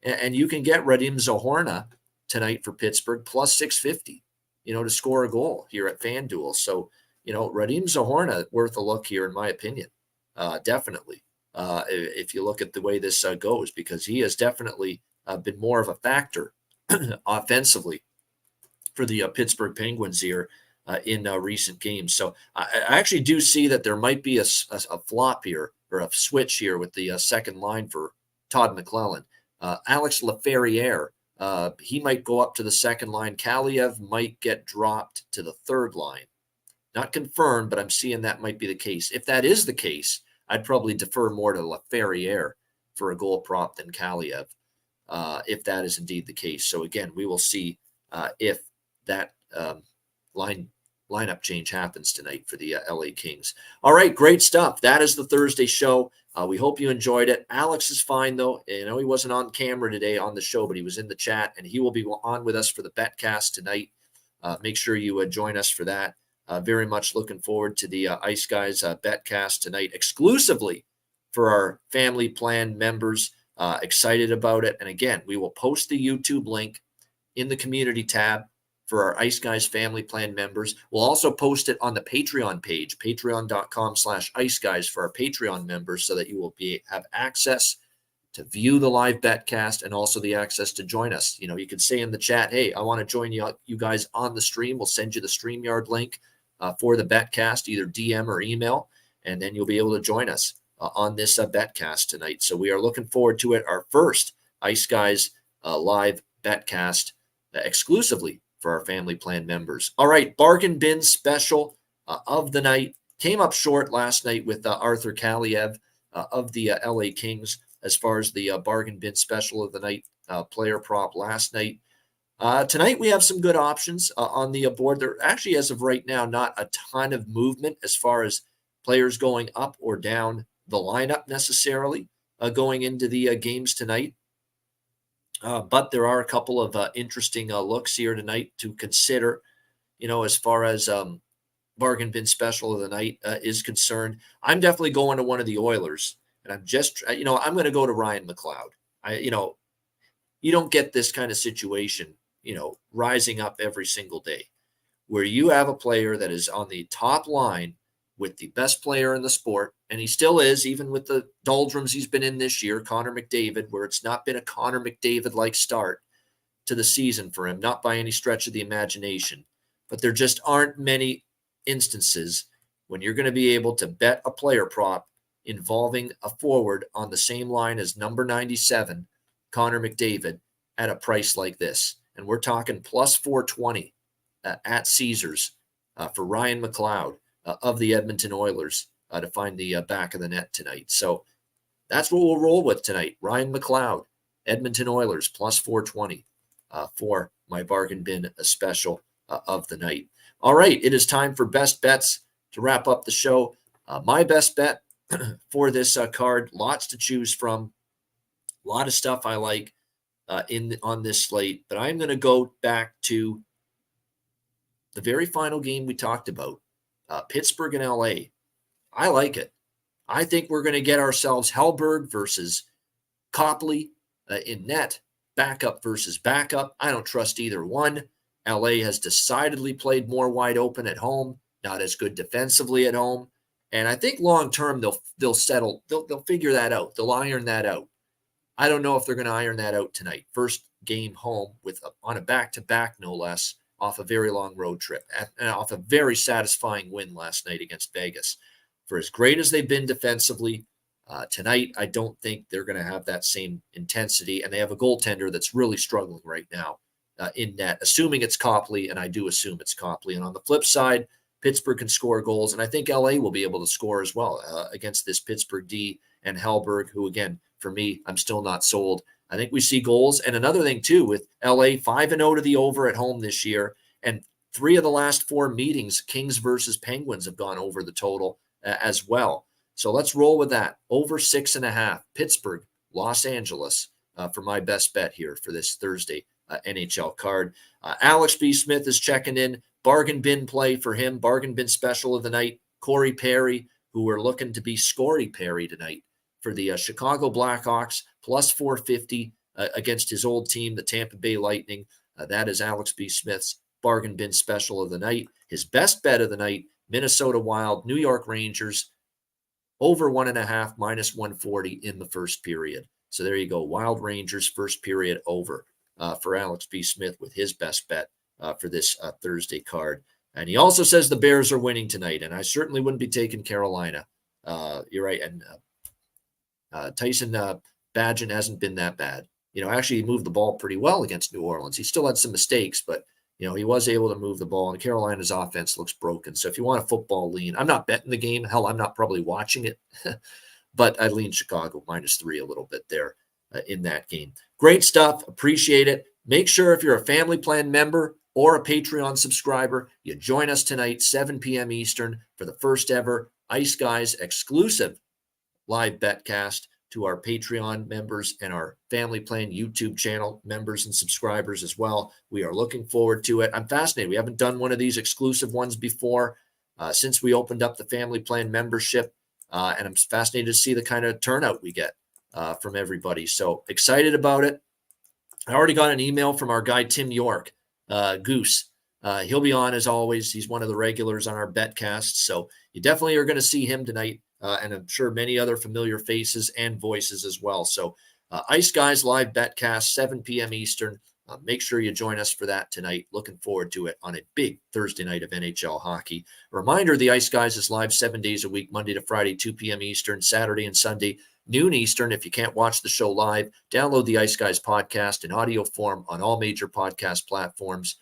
Speaker 2: And you can get Radim Zohorna tonight for Pittsburgh plus 650, to score a goal here at FanDuel. So, Radim Zohorna worth a look here, in my opinion, definitely. if you look at the way this goes, because he has definitely been more of a factor offensively for the Pittsburgh Penguins here in recent games. So I actually do see that there might be a flop here, or a switch here with the second line for Todd McClellan. Alex Laferriere, he might go up to the second line. Kaliev might get dropped to the third line. Not confirmed, but I'm seeing that might be the case. If that is the case, I'd probably defer more to Laferriere for a goal prop than Kaliev, if that is indeed the case. So again, we will see if that lineup change happens tonight for the LA Kings. All right, great stuff. That is the Thursday show. We hope you enjoyed it. Alex is fine, though. You know, he wasn't on camera today on the show, but he was in the chat, and he will be on with us for the betcast tonight. Make sure you join us for that. Very much looking forward to the Ice Guys betcast tonight, exclusively for our family plan members. Excited about it. And again, we will post the YouTube link in the community tab for our Ice Guys family plan members. We'll also post it on the Patreon page, patreon.com/iceguys for our Patreon members, so that you will have access to view the live betcast and also the access to join us. You know, you can say in the chat, hey, I want to join you guys on the stream. We'll send you the StreamYard link for the betcast, either DM or email, and then you'll be able to join us on this betcast tonight. So we are looking forward to it. Our first Ice Guys live betcast exclusively for our family plan members. All right, bargain bin special of the night. Came up short last night with Arthur Kaliev of the LA Kings as far as the bargain bin special of the night player prop last night. Tonight we have some good options on the board. There actually, as of right now, not a ton of movement as far as players going up or down the lineup necessarily going into the games tonight. But there are a couple of interesting looks here tonight to consider, you know, as far as bargain bin special of the night is concerned. I'm definitely going to one of the Oilers, and I'm just, I'm going to go to Ryan McLeod. You don't get this kind of situation, rising up every single day, where you have a player that is on the top line with the best player in the sport, and he still is, even with the doldrums he's been in this year, Connor McDavid, where it's not been a Connor McDavid-like start to the season for him, not by any stretch of the imagination. But there just aren't many instances when you're going to be able to bet a player prop involving a forward on the same line as number 97, Connor McDavid, at a price like this. And we're talking plus 420 at Caesars for Ryan McLeod of the Edmonton Oilers to find the back of the net tonight. So that's what we'll roll with tonight. Ryan McLeod, Edmonton Oilers, plus 420 for my bargain bin special of the night. All right, it is time for best bets to wrap up the show. My best bet for this card, lots to choose from, a lot of stuff I like on this slate, but I'm going to go back to the very final game we talked about, Pittsburgh and LA. I like it. I think we're going to get ourselves Hellberg versus Copley in net, backup versus backup. I don't trust either one. LA has decidedly played more wide open at home, not as good defensively at home. And I think long term they'll settle, they'll figure that out. They'll iron that out. I don't know if they're going to iron that out tonight. First game home on a back-to-back, no less, off a very long road trip, and off a very satisfying win last night against Vegas. For as great as they've been defensively, tonight I don't think they're going to have that same intensity, and they have a goaltender that's really struggling right now in net, assuming it's Copley, and I do assume it's Copley. And on the flip side, Pittsburgh can score goals, and I think LA will be able to score as well against this Pittsburgh D and Hellberg, who, again, for me, I'm still not sold. I think we see goals. And another thing, too, with LA 5-0 to the over at home this year, and 3 of the last 4 meetings, Kings versus Penguins, have gone over the total as well. So let's roll with that. Over 6.5, Pittsburgh, Los Angeles, for my best bet here for this Thursday NHL card. Alex B. Smith is checking in. Bargain bin play for him. Bargain bin special of the night. Corey Perry, who we're looking to be Scory Perry tonight for the Chicago Blackhawks, plus 450 against his old team, the Tampa Bay Lightning. That is Alex B. Smith's bargain bin special of the night. His best bet of the night, Minnesota Wild, New York Rangers, over 1.5, -140 in the first period. So there you go. Wild Rangers first period over for Alex B. Smith with his best bet for this Thursday card. And he also says the Bears are winning tonight, and I certainly wouldn't be taking Carolina. You're right. And Tyson Bagent hasn't been that bad. Actually, he moved the ball pretty well against New Orleans. He still had some mistakes, but, he was able to move the ball, and Carolina's offense looks broken. So if you want a football lean, I'm not betting the game. Hell, I'm not probably watching it, but I lean Chicago -3 a little bit there in that game. Great stuff. Appreciate it. Make sure if you're a Family Plan member or a Patreon subscriber, you join us tonight, 7 p.m. Eastern, for the first ever Ice Guys exclusive live betcast to our Patreon members and our Family Plan YouTube channel members and subscribers as well. We are looking forward to it. I'm fascinated. We haven't done one of these exclusive ones before since we opened up the Family Plan membership, and I'm fascinated to see the kind of turnout we get from everybody. So excited about it. I already got an email from our guy, Tim York, Goose. He'll be on as always. He's one of the regulars on our betcasts. So you definitely are going to see him tonight. And I'm sure many other familiar faces and voices as well. So Ice Guys live betcast, 7 p.m. Eastern. Make sure you join us for that tonight. Looking forward to it on a big Thursday night of NHL hockey. A reminder, the Ice Guys is live 7 days a week, Monday to Friday, 2 p.m. Eastern, Saturday and Sunday, noon Eastern. If you can't watch the show live, download the Ice Guys podcast in audio form on all major podcast platforms.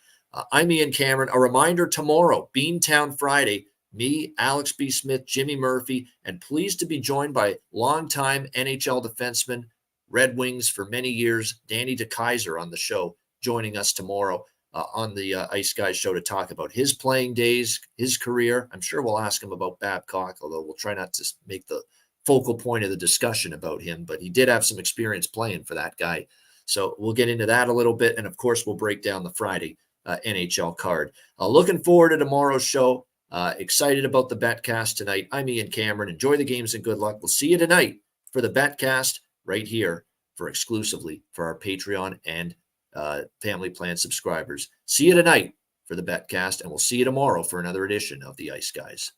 Speaker 2: I'm Ian Cameron. A reminder, tomorrow, Beantown Friday, me, Alex B. Smith, Jimmy Murphy, and pleased to be joined by longtime NHL defenseman, Red Wings for many years, Danny DeKaiser on the show, joining us tomorrow on the Ice Guys show to talk about his playing days, his career. I'm sure we'll ask him about Babcock, although we'll try not to make the focal point of the discussion about him, but he did have some experience playing for that guy. So we'll get into that a little bit, and of course, we'll break down the Friday NHL card. Looking forward to tomorrow's show. Excited about the betcast tonight. I'm Ian Cameron. Enjoy the games and good luck. We'll see you tonight for the betcast right here exclusively for our Patreon and Family Plan subscribers. See you tonight for the betcast, and we'll see you tomorrow for another edition of the Ice Guys.